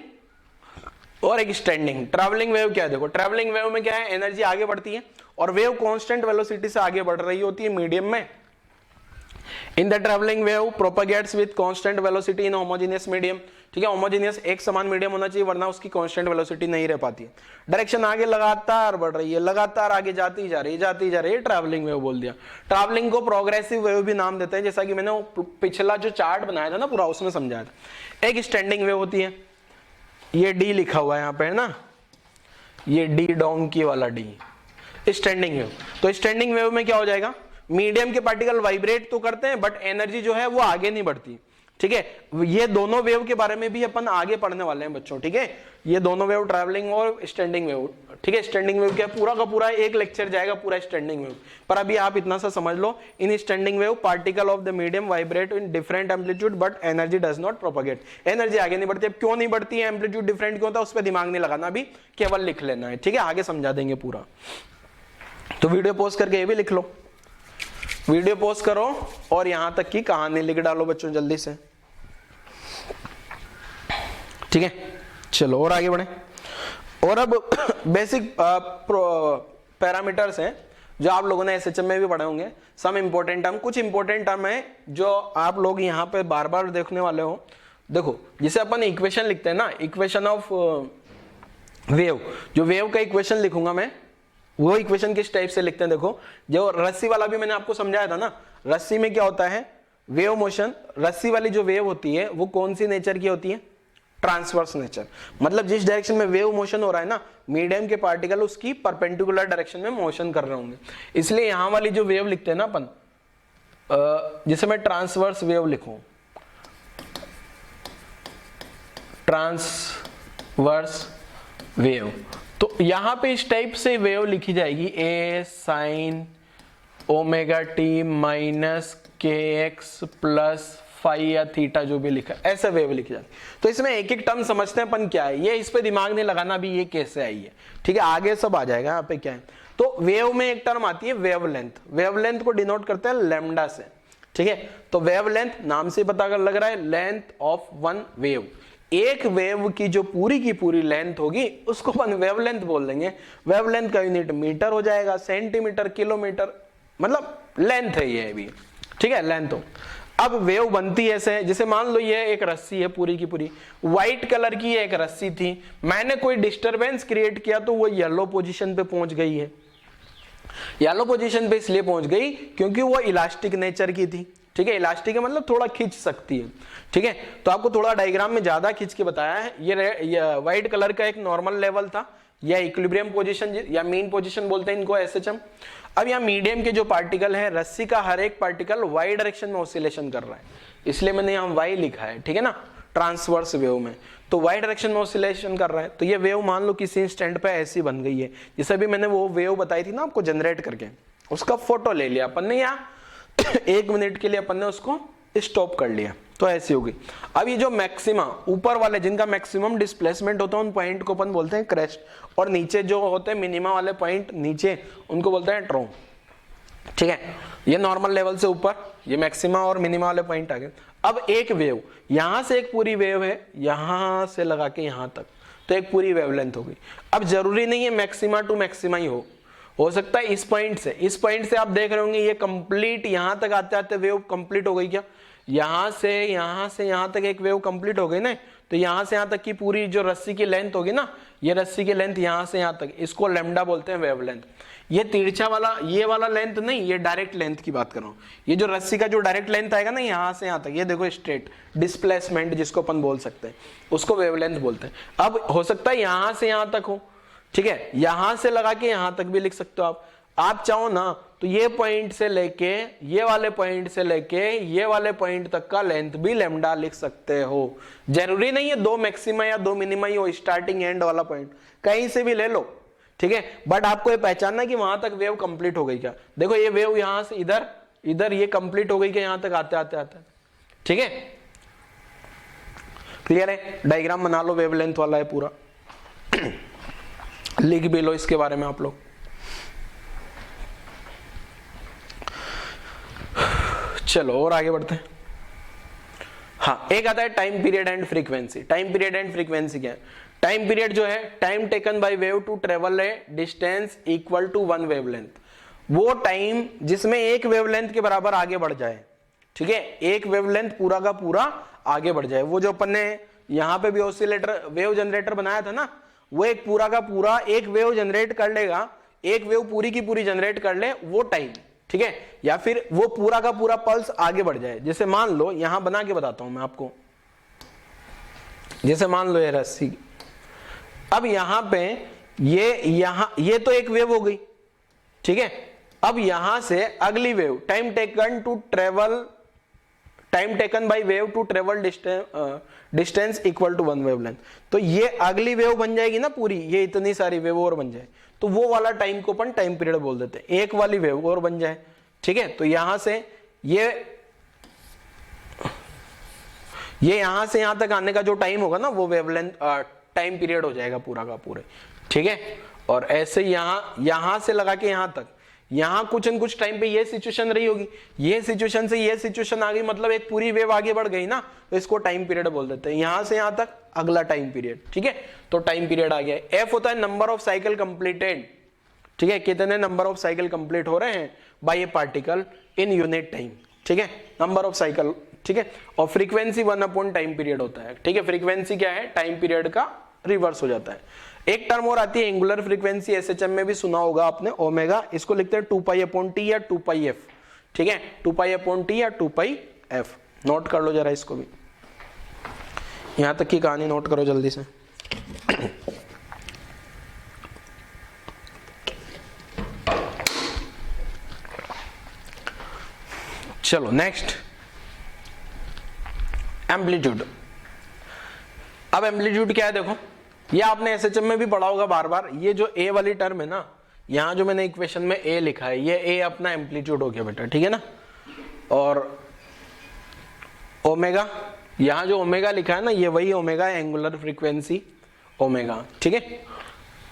और एक स्टैंडिंग। ट्रैवलिंग वेव क्या है देखो, ट्रैवलिंग वेव में क्या है, एनर्जी आगे बढ़ती है और वेव कांस्टेंट वेलोसिटी से आगे बढ़ रही होती है मीडियम में। In the travelling wave propagates with constant velocity in homogeneous medium, ठीक है। होमोजेनियस एक समान मीडियम होना चाहिए वरना उसकी कांस्टेंट वेलोसिटी नहीं रह पाती है। डायरेक्शन आगे लगातार बढ़ रही है, लगातार आगे जाती जा रही है, ट्रैवलिंग वेव बोल दिया। ट्रैवलिंग को प्रोग्रेसिव वेव भी नाम देते हैं, जैसा कि मैंने पिछला जो चार्ट बनाया था ना पूरा उसमें समझाया था। एक स्टैंडिंग वेव होती है, ये डी लिखा हुआ है यहाँ पे है ना, ये डी डोंकी वाला डी, स्टैंडिंग वेव। तो स्टैंडिंग वेव में क्या हो जाएगा, मीडियम के पार्टिकल वाइब्रेट तो करते हैं बट एनर्जी जो है वो आगे नहीं बढ़ती, ठीक है। ये दोनों वेव के बारे में भी अपन आगे पढ़ने वाले हैं बच्चों, ठीक है। ये दोनों वेव, ट्रैवलिंग और स्टैंडिंग वेव, ठीक है। स्टैंडिंग वेव क्या पूरा का पूरा एक लेक्चर जाएगा पूरा स्टैंडिंग वेव पर। अभी आप इतना सा समझ लो, in standing wave particle of the medium vibrate in different amplitude but energy does not propagate. Energy आगे नहीं बढ़ती। अब क्यों नहीं बढ़ती है, एम्पलीट्यूड डिफरेंट क्यों होता है, उस पर दिमाग नहीं लगाना, अभी केवल लिख लेना है, ठीक है। आगे समझा देंगे पूरा। तो वीडियो पॉज करके ये भी लिख लो, वीडियो पॉज करो और यहां तक की कहानी लिख डालो बच्चों जल्दी से, ठीक है। चलो और आगे बढ़े। और अब बेसिक पैरामीटर्स हैं जो आप लोगों ने एसएचएम में भी पढ़े होंगे। सम इंपॉर्टेंट टर्म, कुछ इंपॉर्टेंट टर्म है जो आप लोग यहाँ पे बार बार देखने वाले हो। देखो जिसे अपन इक्वेशन लिखते हैं ना, इक्वेशन ऑफ वेव, जो वेव का इक्वेशन लिखूंगा मैं, वो इक्वेशन किस टाइप से लिखते हैं देखो। जो रस्सी वाला भी मैंने आपको समझाया था ना, रस्सी में क्या होता है, वेव मोशन, रस्सी वाली जो वेव होती है वो कौन सी नेचर की होती है, ट्रांसवर्स नेचर। मतलब जिस डायरेक्शन में वेव मोशन हो रहा है ना, मीडियम के पार्टिकल उसकी परपेंडिकुलर डायरेक्शन में मोशन कर रहे होंगे। इसलिए यहां वाली जो वेव लिखते हैं ना अपन, जिसे मैं ट्रांसवर्स वेव लिखूं, ट्रांसवर्स वेव, तो यहां पे इस टाइप से वेव लिखी जाएगी, ए sine omega t minus k x plus phi या थीटा जो भी लिखा, ऐसे वेव लिखी जाती। तो इसमें एक एक टर्म समझते हैं अपन क्या है, ये इस पे दिमाग नहीं लगाना भी ये कैसे आई है, ठीक है। आगे सब आ जाएगा यहाँ पे क्या है। तो वेव में एक टर्म आती है वेवलेंथ। वेवलेंथ को डिनोट करते हैं लैम्डा से, ठीक है। तो वेवलेंथ नाम से पता लग रहा है, लेंथ ऑफ वन वेव। एक वेव की जो पूरी की पूरी लेंथ होगी उसको अपन वेवलेंथ बोल देंगे। वेवलेंथ का यूनिट मीटर हो जाएगा, सेंटीमीटर, किलोमीटर, मतलब लेंथ है ये भी, ठीक है, लेंथ हो। अब वेव बनती ऐसे है, जैसे मान लो ये एक रस्सी है पूरी की पूरी, व्हाइट कलर की एक रस्सी थी, मैंने कोई डिस्टरबेंस क्रिएट किया तो वो येलो पोजीशन पे पहुंच गई है। येलो पोजीशन पे इसलिए पहुंच गई क्योंकि वो इलास्टिक नेचर की थी, ठीक है। इलास्टिक है मतलब थोड़ा खींच सकती है, ठीक है। तो आपको थोड़ा डायग्राम में ज्यादा खींच के बताया है। ये व्हाइट कलर का एक नॉर्मल लेवल था, या इक्विलिब्रियम पोजीशन या मीन पोजीशन बोलते हैं इनको एसएचएम। अब यहाँ मीडियम के जो पार्टिकल है, रस्सी का हर एक पार्टिकल वाई डायरेक्शन में ऑसिलेशन कर रहा है, इसलिए मैंने यहाँ वाई लिखा है, ठीक है ना, ट्रांसवर्स वेव में। तो वाई डायरेक्शन में ऑसिलेशन कर रहा है। तो ये वेव मान लो किसी इंस्टेंट पे ऐसी बन गई है, जैसे भी मैंने वो वेव बताई थी ना आपको जनरेट करके, उसका फोटो ले लिया अपन ने, यहाँ 1 मिनट के लिए अपन ने उसको स्टॉप कर लिया, तो ऐसी होगी। अब ये जो मैक्सिमा ऊपर वाले जिनका मैक्सिमम डिस्प्लेसमेंट होता है उन पॉइंट को अपन बोलते हैं क्रेस्ट, और नीचे जो होते हैं मिनिमा वाले पॉइंट नीचे उनको बोलते हैं ट्रो, ठीक है, ये नॉर्मल लेवल से ऊपर, ये मैक्सिमा और मिनिमा वाले पॉइंट आ गए। अब एक वेव, यहां से एक पूरी वेव है यहां से लगा के यहां तक, तो एक पूरी वेवलेंथ हो गई। अब जरूरी नहीं है मैक्सिमा टू मैक्सिमा ही हो सकता है इस पॉइंट से आप देख रहे होंगे ये कंप्लीट यहां तक आते आते वेव कंप्लीट हो गई क्या, यहां से यहां तक एक वेव कंप्लीट हो गई ना, तो यहां से यहां तक की पूरी जो रस्सी की लेंथ होगी ना, ये रस्सी की लेंथ यहां से यहां तक, इसको लैम्डा बोलते हैं वेवलेंथ। ये तिरछा वाला ये वाला लेंथ नहीं, ये डायरेक्ट लेंथ की बात कर रहा हूं। ये जो रस्सी का जो डायरेक्ट लेंथ आएगा ना यहां से यहां तक, ये देखो स्ट्रेट डिस्प्लेसमेंट जिसको अपन बोल सकते हैं, उसको वेवलेंथ बोलते हैं। अब हो सकता है यहां से यहां तक हो, ठीक है, यहां से लगा के यहां तक भी लिख सकते हो आप चाहो ना तो ये पॉइंट से लेके ये वाले पॉइंट से लेके ये वाले पॉइंट तक का लेंथ भी लैम्डा लिख सकते हो। जरूरी नहीं है दो मैक्सिमा या दो मिनिमा ही हो, स्टार्टिंग एंड वाला पॉइंट कहीं से भी ले लो, ठीक है, बट आपको ये पहचानना कि वहां तक वेव कंप्लीट हो गई क्या। देखो ये वेव यहां से इधर ये कंप्लीट हो गई क्या यहां तक आते आते, ठीक है, क्लियर है। डायग्राम बना लो, वेवलेंथ वाला है पूरा लिख भी लो इसके बारे में आप लोग। चलो और आगे बढ़ते हैं। हाँ, एक आता है time period and frequency. Time period and frequency क्या है? टाइम पीरियड जो है time taken by wave to travel a distance equal to one wavelength, वो टाइम जिसमें एक वेवलेंथ के बराबर आगे बढ़ जाए, ठीक है, एक वेवलेंथ पूरा का पूरा आगे बढ़ जाए। वो जो अपन ने यहां पे भी ऑसिलेटर वेव जनरेटर बनाया था ना, वो एक पूरा का पूरा एक वेव जनरेट कर लेगा, एक वेव पूरी की पूरी जनरेट कर ले वो टाइम, ठीक है, या फिर वो पूरा का पूरा पल्स आगे बढ़ जाए। जैसे मान लो यहां बना के बताता हूं मैं आपको, जैसे मान लो ये रस्सी, अब यहां पे ये तो एक वेव हो गई, ठीक है, अब यहां से अगली wave time taken by wave to travel distance equal to one wavelength, तो ये अगली वेव बन जाएगी ना पूरी, ये इतनी सारी वेव और बन जाए, तो वो वाला टाइम को अपन टाइम पीरियड बोल देते हैं। एक वाली वेव और बन जाए, ठीक है, तो यहां से ये यहां से यहां तक आने का जो टाइम होगा ना, वो वेवलेंथ टाइम पीरियड हो जाएगा पूरा का पूरे, ठीक है। और ऐसे यहां से लगा के यहां तक, यहां कुछ न कुछ टाइम पे ये सिचुएशन रही होगी, ये सिचुएशन से ये सिचुएशन आ गई, मतलब एक पूरी वेव आगे बढ़ गई ना, तो इसको टाइम पीरियड बोल देते हैं। यहां से यहां तक अगला टाइम पीरियड, ठीक है, तो टाइम पीरियड आ गया। एफ होता है नंबर ऑफ साइकिल कंप्लीटेड, ठीक है, कितने नंबर ऑफ साइकिल कंप्लीट हो रहे हैं by a particle in unit time, ठीक है, नंबर ऑफ साइकिल, ठीक है। और फ्रीक्वेंसी 1 टाइम पीरियड होता है, ठीक है, फ्रीक्वेंसी क्या है, टाइम पीरियड का रिवर्स हो जाता है। एक टर्म और आती है एंगुलर फ्रीक्वेंसी, एसएचएम में भी सुना होगा आपने, ओमेगा, इसको लिखते हैं 2π/T या 2πf, ठीक है, 2π/T या 2πf, नोट कर लो जरा इसको भी, यहां तक की कहानी नोट करो जल्दी से। चलो नेक्स्ट, एम्पलीट्यूड। अब एम्पलीट्यूड क्या है, देखो ये आपने एसएचएम में भी पढ़ा होगा बार बार। ये जो ए वाली टर्म है ना, यहां जो मैंने इक्वेशन में ए लिखा है, ये ए अपना एम्पलीट्यूड हो गया बेटा, ठीक है ना। और ओमेगा, यहां जो ओमेगा लिखा है ना, ये वही ओमेगा है, एंगुलर फ्रीक्वेंसी ओमेगा, ठीक है।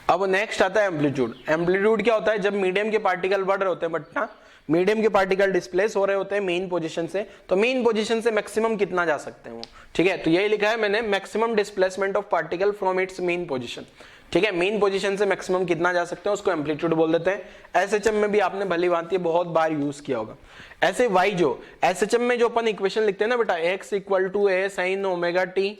अब नेक्स्ट आता है एम्पलीट्यूड। एम्पलीट्यूड क्या होता है, जब मीडियम के पार्टिकल बढ़ रहे होते हैं, बट मीडियम के पार्टिकल डिस्प्लेस हो रहे होते हैं मेन पोजीशन से, तो मेन पोजीशन से मैक्सिमम कितना जा सकते हैं वो, ठीक है, तो यही लिखा है मैंने, maximum displacement of particle from its main position, ठीक है, मेन पोजीशन से मैक्सिमम कितना जा सकते हैं उसको एम्पलीट्यूड बोल देते हैं। एसएचएम में भी आपने भली भांति बहुत बार यूज किया होगा। ऐसे वाई जो एसएचएम में जो अपन इक्वेशन लिखते हैं ना बेटा, x = a sin ωt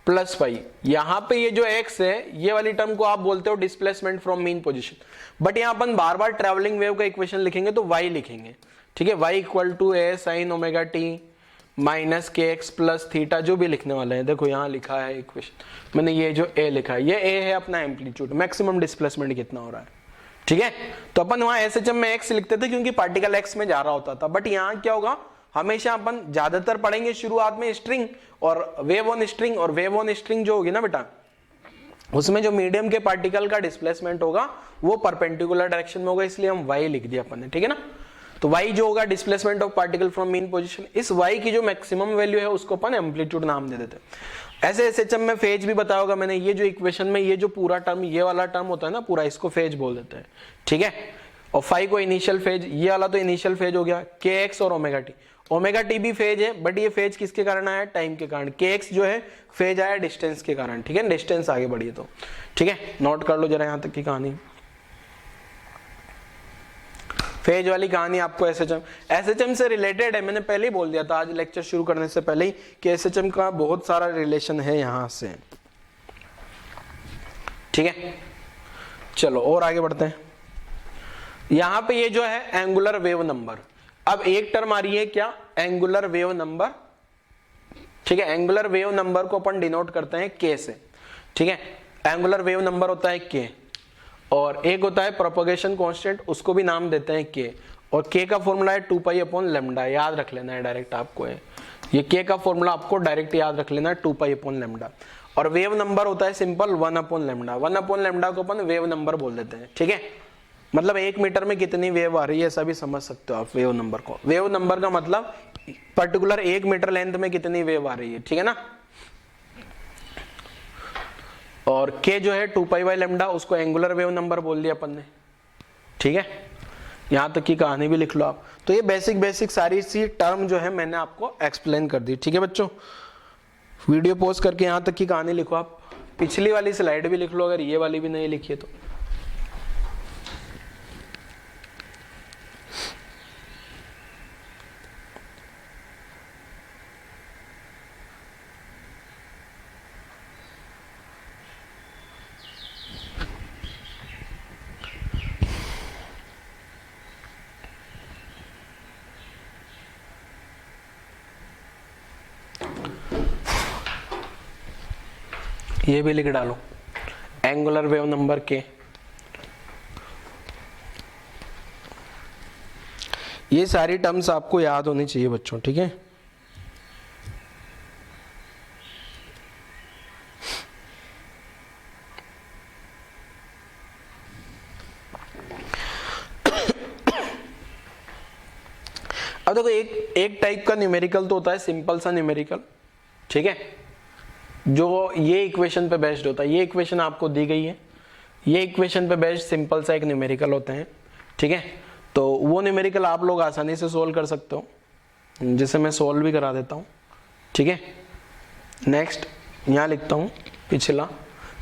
plus pi, यहां पे ये जो x है, ये वाली टर्म को आप बोलते हो displacement from main position, but यहां अपन बार बार ट्रैवलिंग वेव का इक्वेशन लिखेंगे तो y लिखेंगे, ठीक है, y = a sin ωt minus kx plus theta, जो भी लिखने वाले हैं, देखो यहां लिखा है इक्वेशन, मैंने ये जो a लिखा है, ये a है अपना एम्पलीट्यूड, मैक्सिमम डिस्प्लेसमेंट कितना हो रहा है, ठीक है। तो अपन वहां एसएचएम में x लिखते थे क्योंकि पार्टिकल x में जा रहा होता था, बट यहां क्या होगा, हमेशा अपन ज्यादातर पढ़ेंगे शुरुआत में स्ट्रिंग और वेव ऑन स्ट्रिंग, और वेव ऑन स्ट्रिंग जो होगी ना बेटा, उसमें जो मीडियम के पार्टिकल का डिस्प्लेसमेंट होगा वो परपेंडिकुलर डायरेक्शन में होगा, इसलिए हम y लिख दिया अपन ने, ठीक है ना। तो y जो होगा displacement of particle from main position, इस y की जो मैक्सिमम वैल्यू है उसको अपन एम्पलीट्यूड नाम दे देते हैं। ऐसे एसएचएम में फेज भी बताया होगा मैंने, ये जो इक्वेशन में ये जो पूरा टर्म, ये वाला टर्म होता है ना पूरा, इसको फेज बोल देते हैं, ठीक है। और फाई को इनिशियल फेज, ये वाला तो इनिशियल फेज हो गया के एक्स और ओमेगा टी। ओमेगा टी भी फेज है, बट ये फेज किसके कारण आया, टाइम के कारण। के एक्स जो है फेज आया डिस्टेंस के कारण, ठीक है, डिस्टेंस आगे बढ़ी तो, ठीक है, नोट कर लो जरा यहां तक की कहानी। फेज वाली कहानी आपको एसएचएम से रिलेटेड है, मैंने पहले ही बोल दिया था आज लेक्चर शुरू करने से पहले ही कि एसएचएम का बहुत सारा रिलेशन है यहां से, ठीक है। चलो और आगे बढ़ते हैं। यहां पे ये जो है एंगुलर वेव नंबर, अब एक टर्म आ रही है क्या, एंगुलर वेव नंबर, ठीक है। एंगुलर वेव नंबर को अपन डिनोट करते हैं के से, ठीक है। एंगुलर वेव नंबर होता है के, और एक होता है प्रोपगेशन कांस्टेंट, उसको भी नाम देते हैं के, और के का फॉर्मूला है 2π/λ, याद रख लेना है डायरेक्ट आपको, ये के का फॉर्मूला आपको डायरेक्ट याद रख लेना है 2π/λ। और वेव नंबर होता है सिंपल 1/λ, 1/λ को अपन वेव नंबर बोल देते हैं, ठीक है। मतलब 1 मीटर में कितनी वेव आ रही है ऐसा भी समझ सकते हो आप वेव नंबर को। वेव नंबर का मतलब पर्टिकुलर 1 मीटर लेंथ में कितनी वेव आ रही है, ठीक है ना। और के जो है 2π/λ, उसको एंगुलर वेव नंबर बोल दिया अपन ने, ठीक है। यहां तक की कहानी भी लिख लो आप। तो ये बेसिक सारी सी टर्म जो है मैंने आपको एक्सप्लेन कर दी, ठीक है बच्चों। वीडियो पॉज करके यहां तक की कहानी लिखो आप, पिछली वाली स्लाइड भी लिख लो अगर ये वाली भी नहीं लिखी है तो। ये भी लिख डालो एंगुलर वेव नंबर के। ये सारी टर्म्स आपको याद होनी चाहिए बच्चों, ठीक है। अब देखो एक टाइप का न्यूमेरिकल तो होता है सिंपल सा न्यूमेरिकल, ठीक है, जो ये इक्वेशन पे बेस्ड होता है। ये इक्वेशन आपको दी गई है, ये इक्वेशन पे बेस्ड सिंपल सा एक न्यूमेरिकल होता है, ठीक है। तो वो न्यूमेरिकल आप लोग आसानी से सोल्व कर सकते हो, जिसे मैं सोल्व भी करा देता हूँ, ठीक है। नेक्स्ट यहाँ लिखता हूँ, पिछला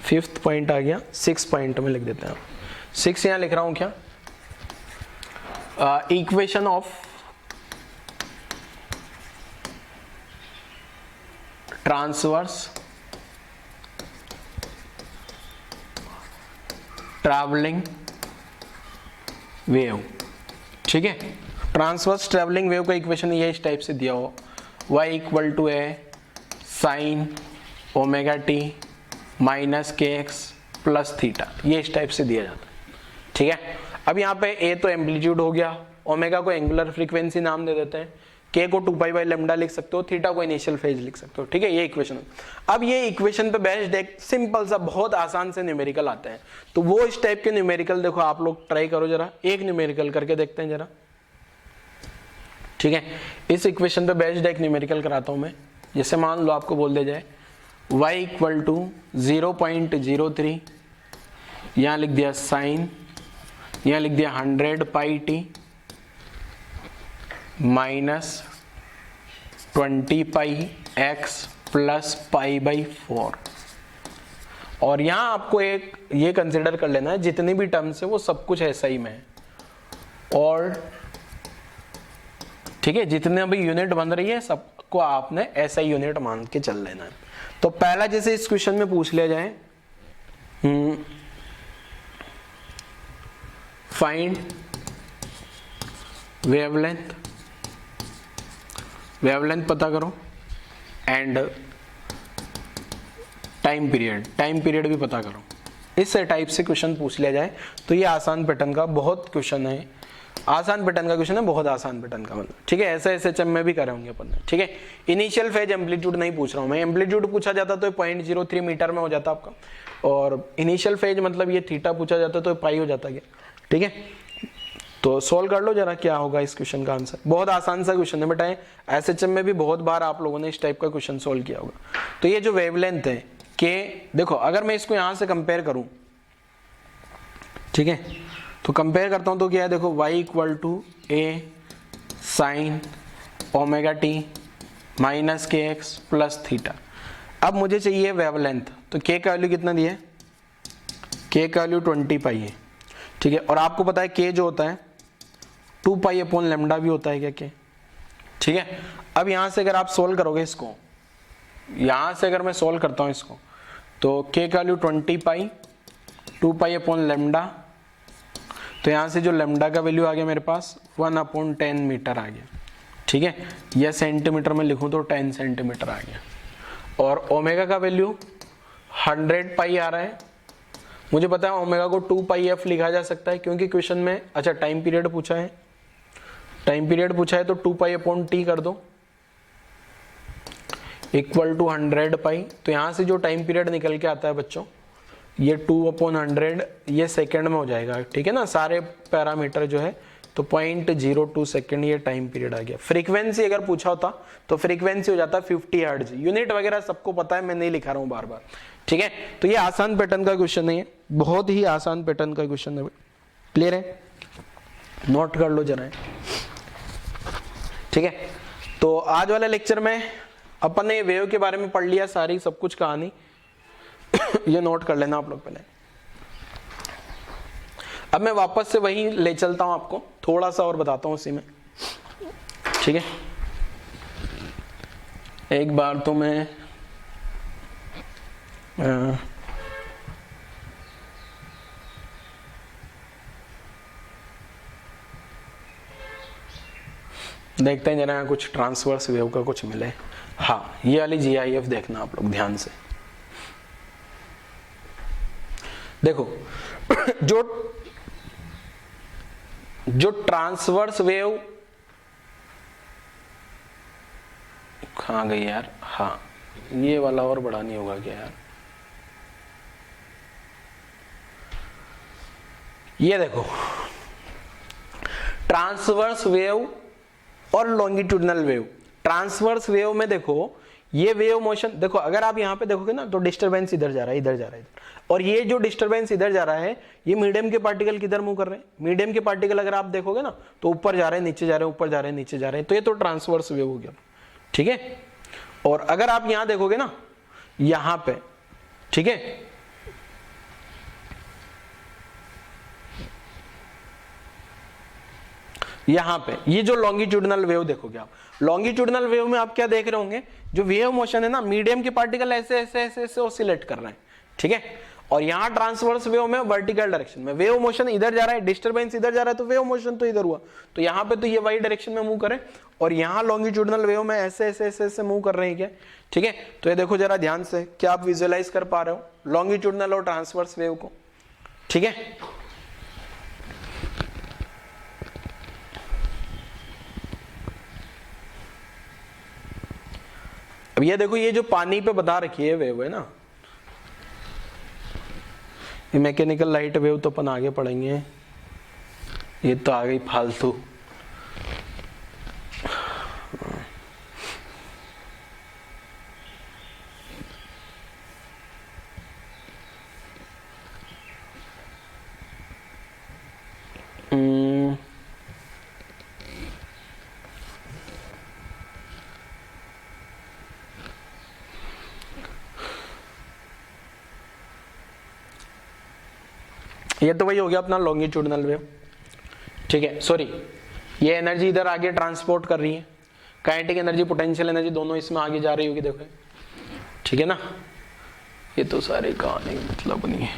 5th पॉइंट आ गया, 6 पॉइंट में लिख देते हैं। 6 यहाँ लिख रहा हूँ क्या, equation of transverse travelling wave, ठीक है। ट्रांसवर्स ट्रैवलिंग वेव का इक्वेशन ये इस टाइप से दिया हो, y = a sin ω_t - kx + theta, ये इस टाइप से दिया जाता है, ठीक है। अब यहाँ पे a तो एम्पलीट्यूड हो गया, ओमेगा को एंगुलर फ्रीक्वेंसी नाम दे देते हैं, k को 2π/λ लिख सकते हो, थीटा को इनिशियल फेज लिख सकते हो, ठीक है। ये इक्वेशन। अब ये इक्वेशन पे बेस्ड एक सिंपल सा बहुत आसान से न्यूमेरिकल आते हैं, तो वो इस टाइप के न्यूमेरिकल देखो आप लोग ट्राई करो जरा, एक न्यूमेरिकल करके देखते हैं जरा, ठीक है। इस इक्वेशन पे बेस्ड एक न्यूमेरिकल कराता हूं मैं। जैसे मान लो आपको बोल दिया जाए y = 0.03, यहाँ लिख दिया साइन, यहाँ लिख दिया 100πt -20πx + π/4, और यहाँ आपको एक ये कंसिडर कर लेना है जितनी भी टर्म्स है वो सब कुछ ऐसा ही में है, और ठीक है, जितने भी यूनिट बन रही है सबको आपने ऐसा ही यूनिट मान के चल लेना है। तो पहला जैसे इस क्वेश्चन में पूछ लिया जाए, फाइंड वेवलेंथ पता करो एंड टाइम पीरियड भी पता करो। इस टाइप से क्वेश्चन पूछ लिया जाए तो ये आसान पैटर्न का बहुत क्वेश्चन है, आसान पैटर्न का क्वेश्चन है, बहुत आसान पैटर्न का मतलब, ठीक है। ऐसे एसएचएम में भी करे होंगे अपन, ठीक है। इनिशियल फेज एम्पलीट्यूड नहीं पूछ रहा हूं मैं, एम्पलीट्यूड पूछा जाता तो 0.03 मीटर में हो जाता आपका, और इनिशियल फेज मतलब ये थीटा पूछा जाता तो पाई हो जाता क्या, ठीक है। तो सोल्व कर लो जरा क्या होगा इस क्वेश्चन का आंसर। बहुत आसान सा क्वेश्चन है बेटा, एसएचएम में भी बहुत बार आप लोगों ने इस टाइप का क्वेश्चन सोल्व किया होगा। तो ये जो वेवलेंथ है के, देखो अगर मैं इसको यहां से कंपेयर करूं, ठीक है, तो कंपेयर करता हूं तो क्या है, देखो y equal to a sine omega t minus k x plus theta. अब मुझे चाहिए वेवलेंथ, तो k का वैल्यू कितना दिया है, k का वैल्यू 20 पाई है, ठीक है। और आपको पता है k जो होता है 2 पाई अपॉन लेमडा भी होता है क्या k, ठीक है। अब यहां से अगर आप सोल्व करोगे इसको, यहां से अगर मैं सोल्व करता हूं इसको, तो k का वैल्यू 20 पाई 2 पाई अपॉन लेमडा, तो यहां से जो लेमडा का वैल्यू आ गया मेरे पास 1/10 मीटर आ गया, ठीक है। या सेंटीमीटर में लिखूं तो 10 सेंटीमीटर आ गया। और ओमेगा का वैल्यू 100 पाई आ रहा है। मुझे पता है ओमेगा को 2 पाई एफ लिखा जा सकता है, क्योंकि क्वेश्चन में अच्छा टाइम पीरियड पूछा है, टाइम पीरियड पूछा है तो 2 पाई अपॉन टी कर दो इक्वल टू 100 पाई। तो यहां से जो टाइम पीरियड निकल के आता है बच्चों, ये 2/100 ये सेकंड में हो जाएगा, ठीक है ना, सारे पैरामीटर जो है, तो 0.02 सेकंड ये टाइम पीरियड आ गया। फ्रीक्वेंसी अगर पूछा होता तो फ्रीक्वेंसी हो जाता 50 हर्ट्ज। यूनिट वगैरह सबको पता है, मैं नहीं लिखा रहा हूं बार बार, ठीक है। तो ये आसान पैटर्न का क्वेश्चन है, बहुत ही आसान पैटर्न का क्वेश्चन है, क्लियर है, नोट कर लो जरा, ठीक है। तो आज वाले लेक्चर में अपन ने वेव के बारे में पढ़ लिया, सारी सब कुछ कहानी ये नोट कर लेना आप लोग पहले। अब मैं वापस से वही ले चलता हूं आपको, थोड़ा सा और बताता हूं उसी में, ठीक है। एक बार तो मैं देखते हैं जरा कुछ ट्रांसवर्स वेव का कुछ मिले। हाँ, ये वाली जीआईएफ देखना आप लोग ध्यान से। देखो जो ट्रांसवर्स वेव, कहां गई यार, हाँ ये वाला और बड़ा नहीं होगा क्या यार, ये देखो ट्रांसवर्स वेव और लॉन्गिट्यूडनल वेव। ट्रांसवर्स वेव में देखो ये वेव मोशन, देखो अगर आप यहां पे देखोगे ना तो डिस्टरबेंस इधर जा रहा है, इधर जा रहा है, और ये जो डिस्टरबेंस इधर जा रहा है, ये मीडियम के पार्टिकल किधर मूव कर रहे हैं, मीडियम के पार्टिकल अगर आप देखोगे ना तो ऊपर जा रहे हैं, नीचे जा रहे हैं, ऊपर जा रहे हैं, नीचे जा रहे हैं, तो ये तो ट्रांसवर्स वेव हो गया, ठीक है। और अगर आप यहां देखोगे ना, यहां पे, ठीक है, यहां पे ये जो लॉन्गिट्यूडनल वेव देखोगे आप, लॉन्गिट्यूडनल वेव में आप क्या देख रहे होंगे, जो वेव मोशन है ना, मीडियम के पार्टिकल ऐसे ऐसे ऐसे ऐसे ऑसिलेट कर रहे हैं, ठीक है। और यहां ट्रांसवर्स वेव में वर्टिकल डायरेक्शन में वेव मोशन इधर जा रहा है, डिस्टरबेंस इधर जा रहा है, तो वेव मोशन तो इधर हुआ, तो यहां पे तो ये वाई डायरेक्शन में मूव करे, और यहां लॉन्गिट्यूडनल वेव में ऐसे ऐसे ऐसे ऐसे मूव कर रहे हैं क्या, ठीक है। तो ये देखो जरा ध्यान से, क्या आप विजुअलाइज कर पा रहे हो लॉन्गिट्यूडनल और ट्रांसवर्स वेव को, ठीक है। अब ये देखो, ये जो पानी पे बता रखी है वेव है ना, ये मैकेनिकल लाइट वेव तो अपन आगे पढ़ेंगे, ये तो आ गई फालतू। ये तो वही हो गया अपना लॉन्गिट्यूडनल वेव, ठीक है। सॉरी, ये एनर्जी इधर आगे ट्रांसपोर्ट कर रही है, काइनेटिक एनर्जी पोटेंशियल एनर्जी दोनों इसमें आगे जा रही होगी, देखो, ठीक है ना। ये तो सारे कहानी मतलब नहीं है।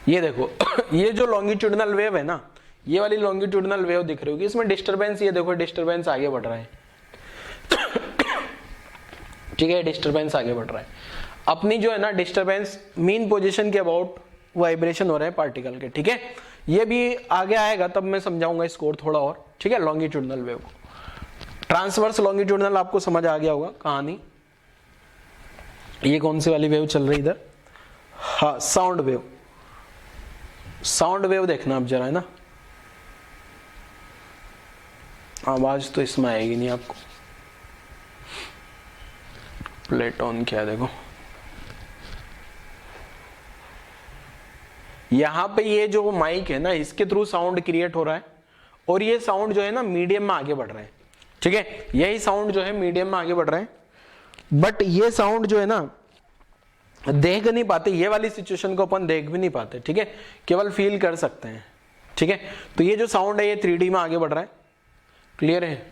ये देखो ये जो लॉन्गिट्यूडनल वेव है ना, ये वाली लॉन्गिट्यूडनल वेव दिख रही होगी, इसमें डिस्टरबेंस, ये देखो डिस्टरबेंस आगे बढ़ रहा है, ठीक है, डिस्टरबेंस आगे बढ़ रहा है। अपनी जो है ना डिस्टरबेंस मीन पोजीशन के अबाउट वाइब्रेशन हो रहे हैं पार्टिकल के, ठीक है। ये भी आगे आएगा तब मैं समझाऊंगा इसको और थोड़ा और, ठीक है। लॉन्गिट्यूडनल वेव, ट्रांसवर्स लॉन्गिट्यूडनल आपको समझ आ गया होगा कहानी। ये कौन सी वाली वेव चल रही इधर, हाँ साउंड वेव, साउंड वेव देखना आप जरा, है ना, आवाज तो इसमें आएगी नहीं आपको, प्लेट ऑन किया, देखो यहां पे ये जो माइक है ना, इसके थ्रू साउंड क्रिएट हो रहा है और ये साउंड जो है ना मीडियम में आगे बढ़ रहा है, ठीक है। यही साउंड जो है मीडियम में आगे बढ़ रहा है, बट ये साउंड जो है ना देख नहीं पाते, ये वाली सिचुएशन को अपन देख भी नहीं पाते, ठीक है, केवल फील कर सकते हैं, ठीक है। तो ये जो साउंड है ये 3D में आगे बढ़ रहा है, क्लियर है।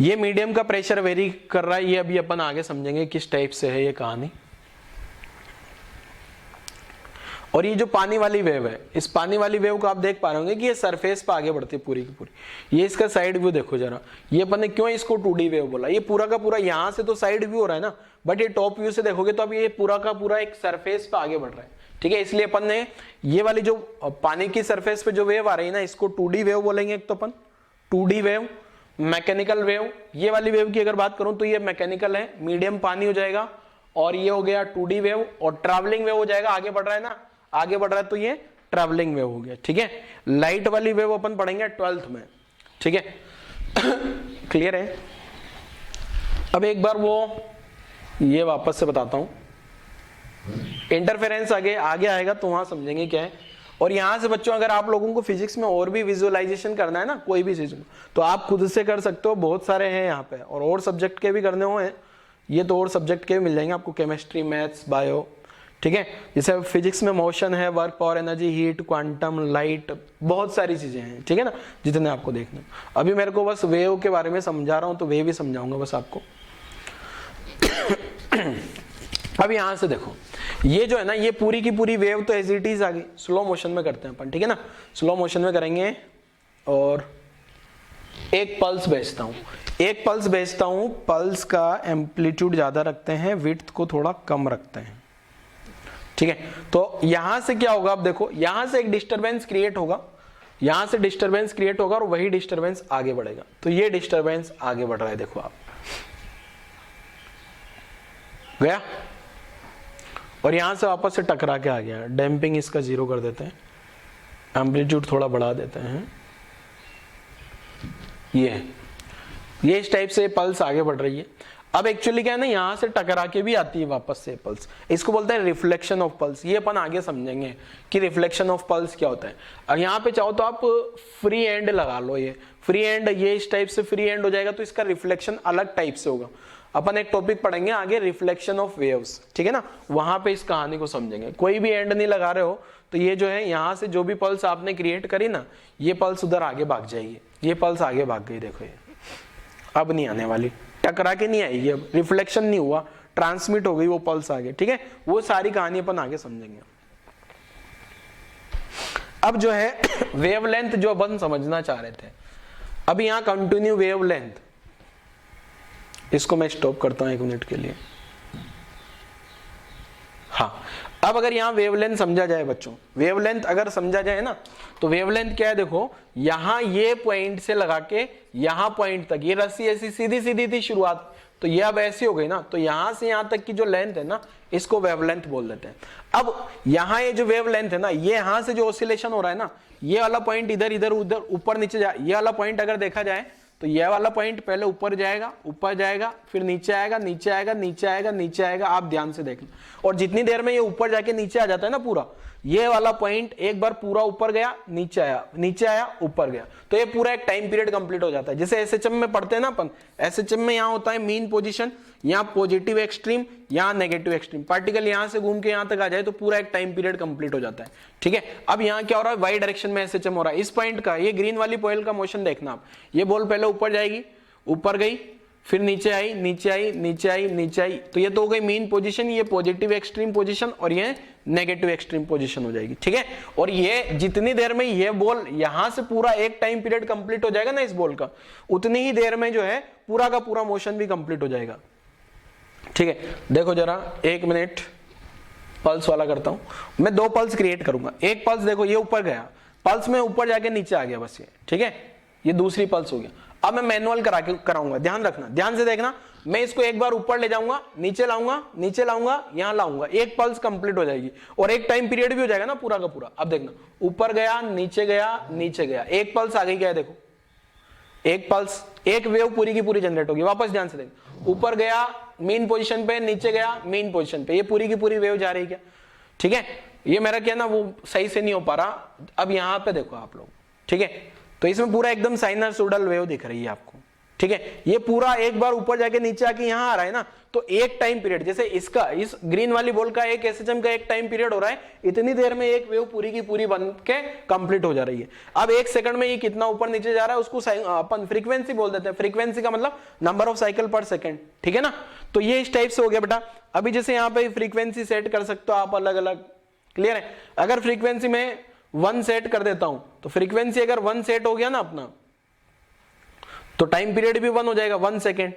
ये मीडियम का प्रेशर वेरी कर रहा है, ये अभी अपन आगे समझेंगे किस टाइप से है ये कहानी। और ये जो पानी वाली वेव है, इस पानी वाली वेव को आप देख पा रहे होंगे कि ये सरफेस पे आगे बढ़ती है पूरी की पूरी। ये इसका साइड व्यू देखो जरा, ये अपन ने क्यों इसको 2D वेव बोला, ये पूरा का पूरा यहां से तो साइड व्यू हो रहा है ना, बट ये टॉप व्यू से देखोगे तो अब ये पूरा का पूरा एक सरफेस पे आगे बढ़ रहा है, ठीक है। इसलिए अपन ने ये वाली जो पानी की सरफेस पे जो वेव आ रही है ना, इसको 2D वेव बोलेंगे। एक तो अपन 2D वेव, मैकेनिकल वेव, ये वाली वेव की अगर बात करूं तो ये मैकेनिकल है, मीडियम पानी हो जाएगा, और ये हो गया 2D वेव, और ट्रैवलिंग वेव हो जाएगा, आगे बढ़ रहा है ना, आगे बढ़ रहा है तो ये ट्रैवलिंग वेव हो गया, ठीक है। लाइट वाली वेव अपन पढ़ेंगे 12th में, ठीक है। क्लियर है। अब एक बार वो ये वापस से बताता हूं, इंटरफेरेंस आगे आएगा तो वहां समझेंगे क्या है। और यहां से बच्चों अगर आप लोगों को फिजिक्स में और भी विजुअलाइजेशन करना है ना कोई भी चीज में, तो आप खुद से कर सकते हो, बहुत सारे हैं यहाँ पे, और सब्जेक्ट के भी करने हो हैं ये तो और सब्जेक्ट के भी मिल जाएंगे आपको, केमिस्ट्री, मैथ्स, बायो, ठीक है। जैसे फिजिक्स में मोशन है, work, power, energy, heat, quantum, light, बहुत सारी चीजें हैं, ठीक है ना, जितने आपको देखने। अभी मेरे को बस वेव के बारे में समझा रहा हूं तो वेव भी समझाऊंगा बस आपको। अब यहां से देखो, ये जो है ना ये पूरी की पूरी वेव तो एज इट इज आ गई, स्लो मोशन में करते हैं अपन, ठीक है ना, स्लो मोशन में करेंगे। और एक पल्स भेजता हूं, पल्स का एम्पलीट्यूड ज्यादा रखते हैं, विड्थ को थोड़ा कम रखते हैं, ठीक है। तो यहां से क्या होगा, आप देखो यहां से एक डिस्टरबेंस क्रिएट होगा, यहां से डिस्टरबेंस क्रिएट होगा और वही डिस्टरबेंस आगे बढ़ेगा। तो ये डिस्टरबेंस आगे बढ़ रहा है, देखो आप गया, और यहां से वापस से टकरा के आ गया। डैम्पिंग इसका 0 कर देते हैं, एम्पलीट्यूड थोड़ा बढ़ा देते हैं, ये इस टाइप से पल्स आगे बढ़ रही है। अब एक्चुअली क्या है ना, यहां से टकरा के भी आती है वापस से पल्स, इसको बोलते हैं रिफ्लेक्शन ऑफ पल्स। ये अपन आगे समझेंगे कि रिफ्लेक्शन ऑफ पल्स क्या होता है। और यहाँ पे चाहो तो आप फ्री एंड लगा लो, ये फ्री एंड, ये इस टाइप से फ्री एंड हो जाएगा तो इसका रिफ्लेक्शन अलग टाइप से होगा। अपन एक टॉपिक पढ़ेंगे आगे, रिफ्लेक्शन ऑफ वेव्स, ठीक है ना, वहां पे इस कहानी को समझेंगे। कोई भी एंड नहीं लगा रहे हो तो ये जो है यहाँ से जो भी पल्स आपने क्रिएट करी ना, ये पल्स उधर आगे भाग जाएगी, ये पल्स आगे भाग गई, देखो ये अब नहीं आने वाली, टकरा के नहीं आएगी, अब रिफ्लेक्शन नहीं हुआ, ट्रांसमिट हो गई वो पल्स आगे, ठीक है। वो सारी कहानी अपन आगे समझेंगे। अब जो है वेवलेंथ जो अपन समझना चाह रहे थे, अब यहाँ कंटिन्यू वेवलेंथ, इसको मैं स्टॉप करता हूं 1 मिनट के लिए। हाँ, अब अगर यहां वेवलेंथ समझा जाए बच्चों, वेवलेंथ अगर समझा जाए ना, तो वेवलेंथ क्या है, देखो यहां ये पॉइंट से लगा के यहां पॉइंट तक, ये रस्सी ऐसी सीधी सीधी थी शुरुआत, तो ये अब ऐसी हो गई ना, तो यहां से यहां तक की जो लेंथ है ना, इसको वेवलेंथ बोल देते हैं। अब यहां ये जो वेवलेंथ है ना, ये यहां से जो ऑसिलेशन हो रहा है ना, ये वाला पॉइंट इधर इधर उधर ऊपर नीचे जाए, ये वाला पॉइंट अगर देखा जाए तो ये वाला पॉइंट पहले ऊपर जाएगा, फिर नीचे आएगा, नीचे आएगा, नीचे आएगा, नीचे आएगा, आप ध्यान से देखना। और जितनी देर में ये ऊपर जाके नीचे आ जाता है ना पूरा, ये वाला पॉइंट एक बार पूरा ऊपर गया, नीचे आया, नीचे आया, ऊपर गया, तो ये पूरा एक टाइम पीरियड कंप्लीट हो जाता है। जैसे एसएचएम में पढ़ते हैं ना अपन, एसएचएम में यहाँ होता है मीन पोजीशन, यहाँ पॉजिटिव एक्सट्रीम, यहाँ नेगेटिव एक्सट्रीम, पार्टिकल यहाँ से घूम के यहाँ तक आ जाए तो पूरा एक टाइम पीरियड कंप्लीट हो जाता है, ठीक है। अब यहाँ क्या हो रहा है, वाई डायरेक्शन में एसएचएम हो रहा है। इस पॉइंट का, ये ग्रीन वाली बॉल का मोशन देखना आप, ये बॉल पहले ऊपर जाएगी, ऊपर गई, फिर नीचे आई, नीचे आई, नीचे आई, नीचे आई, तो ये तो हो गई मीन पोजीशन, ये पॉजिटिव एक्सट्रीम पोजीशन, और ये नेगेटिव एक्सट्रीम पोजीशन हो जाएगी, ठीक है। और ये जितनी देर में ये बॉल यहां से पूरा एक टाइम पीरियड कंप्लीट हो जाएगा ना इस बॉल का, उतनी ही देर में जो है पूरा का पूरा मोशन भी कंप्लीट हो जाएगा, ठीक है। देखो जरा 1 मिनट, पल्स वाला करता हूं मैं, 2 पल्स क्रिएट करूंगा। एक पल्स देखो ये ऊपर गया, पल्स में ऊपर जाके नीचे आ गया बस ये, ठीक है, ये दूसरी पल्स हो गया। अब मैं मैनुअल कराऊंगा, ध्यान रखना, ध्यान से देखना, मैं इसको एक बार ऊपर ले जाऊंगा, नीचे लाऊंगा, नीचे लाऊंगा, यहां लाऊंगा, एक पल्स कंप्लीट हो जाएगी और एक टाइम पीरियड भी हो जाएगा ना पूरा का पूरा। अब देखना, ऊपर गया, नीचे गया, नीचे गया, एक पल्स आ गई, क्या है देखो, एक पल्स, एक वेव पूरी की पूरी जनरेट होगी। वापस ध्यान से देखो, ऊपर गया मेन पोजीशन पे, नीचे गया मेन पोजीशन पे, ये पूरी की पूरी वेव जा रही क्या? ठीक है, ये मेरा क्या ना वो सही से नहीं हो पा रहा। अब यहाँ पे देखो आप लोग, ठीक है, तो इसमें पूरा एकदम साइनसोइडल वेव दिख रही है आपको, ठीक है। ये पूरा एक बार ऊपर जाके नीचे आके यहाँ आ रहा है ना, तो एक टाइम पीरियड, जैसे इसका, इस ग्रीन वाली बॉल का एक एसएचएम का एक टाइम पीरियड हो रहा है, इतनी देर में एक वेव पूरी की पूरी बन के कंप्लीट हो जा रही है। अब एक सेकंड में ये कितना ऊपर नीचे जा रहा है उसको अपन फ्रीक्वेंसी बोल देते हैं। फ्रीक्वेंसी का मतलब नंबर ऑफ साइकिल पर सेकंड, ठीक है ना। तो ये इस टाइप से हो गया बेटा। अभी जैसे यहाँ पे फ्रीक्वेंसी सेट कर सकते हो आप अलग अलग, क्लियर है। अगर फ्रीक्वेंसी में 1 सेट कर देता हूं, तो फ्रीक्वेंसी अगर 1 सेट हो गया ना अपना, तो टाइम पीरियड भी 1 हो जाएगा, 1 सेकेंड।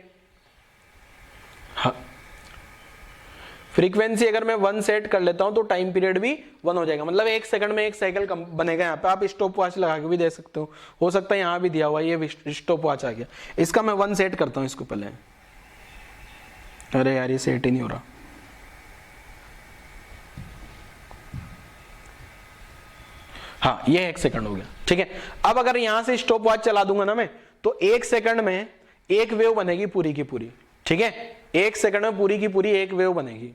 हाँ, फ्रीक्वेंसी अगर मैं 1 सेट कर लेता हूं तो टाइम पीरियड भी 1 हो जाएगा, मतलब 1 सेकंड में 1 साइकिल बनेगा। यहाँ पे आप स्टॉप वॉच लगा के भी दे सकते हो सकता है यहाँ भी दिया हुआ, ये स्टॉप वॉच आ गया। इसका मैं 1 सेट करता हूं इसको पहले। अरे यार ये सेट ही नहीं हो रहा। हाँ, ये 1 सेकंड हो गया, ठीक है। अब अगर यहां से स्टॉप वॉच चला दूंगा ना मैं, तो 1 सेकंड में एक वेव बनेगी पूरी की पूरी, ठीक है। 1 सेकंड में पूरी की पूरी एक वेव बनेगी।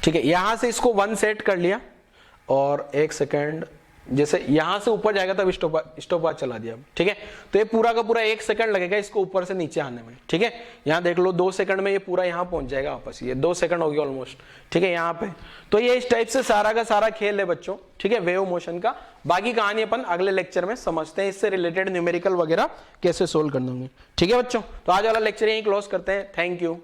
ठीक है, यहां से इसको 1 सेट कर लिया और 1 सेकंड, जैसे यहां से ऊपर जाएगा तब स्टॉप वॉच चला दिया, ठीक है। तो ये पूरा का पूरा 1 सेकंड लगेगा इसको ऊपर से नीचे आने में, ठीक है। यहाँ देख लो 2 सेकंड में ये पूरा यहाँ पहुंच जाएगा वापस, ये 2 सेकंड हो गया ऑलमोस्ट, ठीक है यहाँ पे। तो ये इस टाइप से सारा का सारा खेल है बच्चों, ठीक है, वेव मोशन का। बाकी कहानी अपन अगले लेक्चर में समझते हैं, इससे रिलेटेड न्यूमेरिकल वगैरह कैसे सोल्व करना होंगे, ठीक है बच्चों। तो आज वाला लेक्चर यहीं क्लोज करते हैं। Thank you.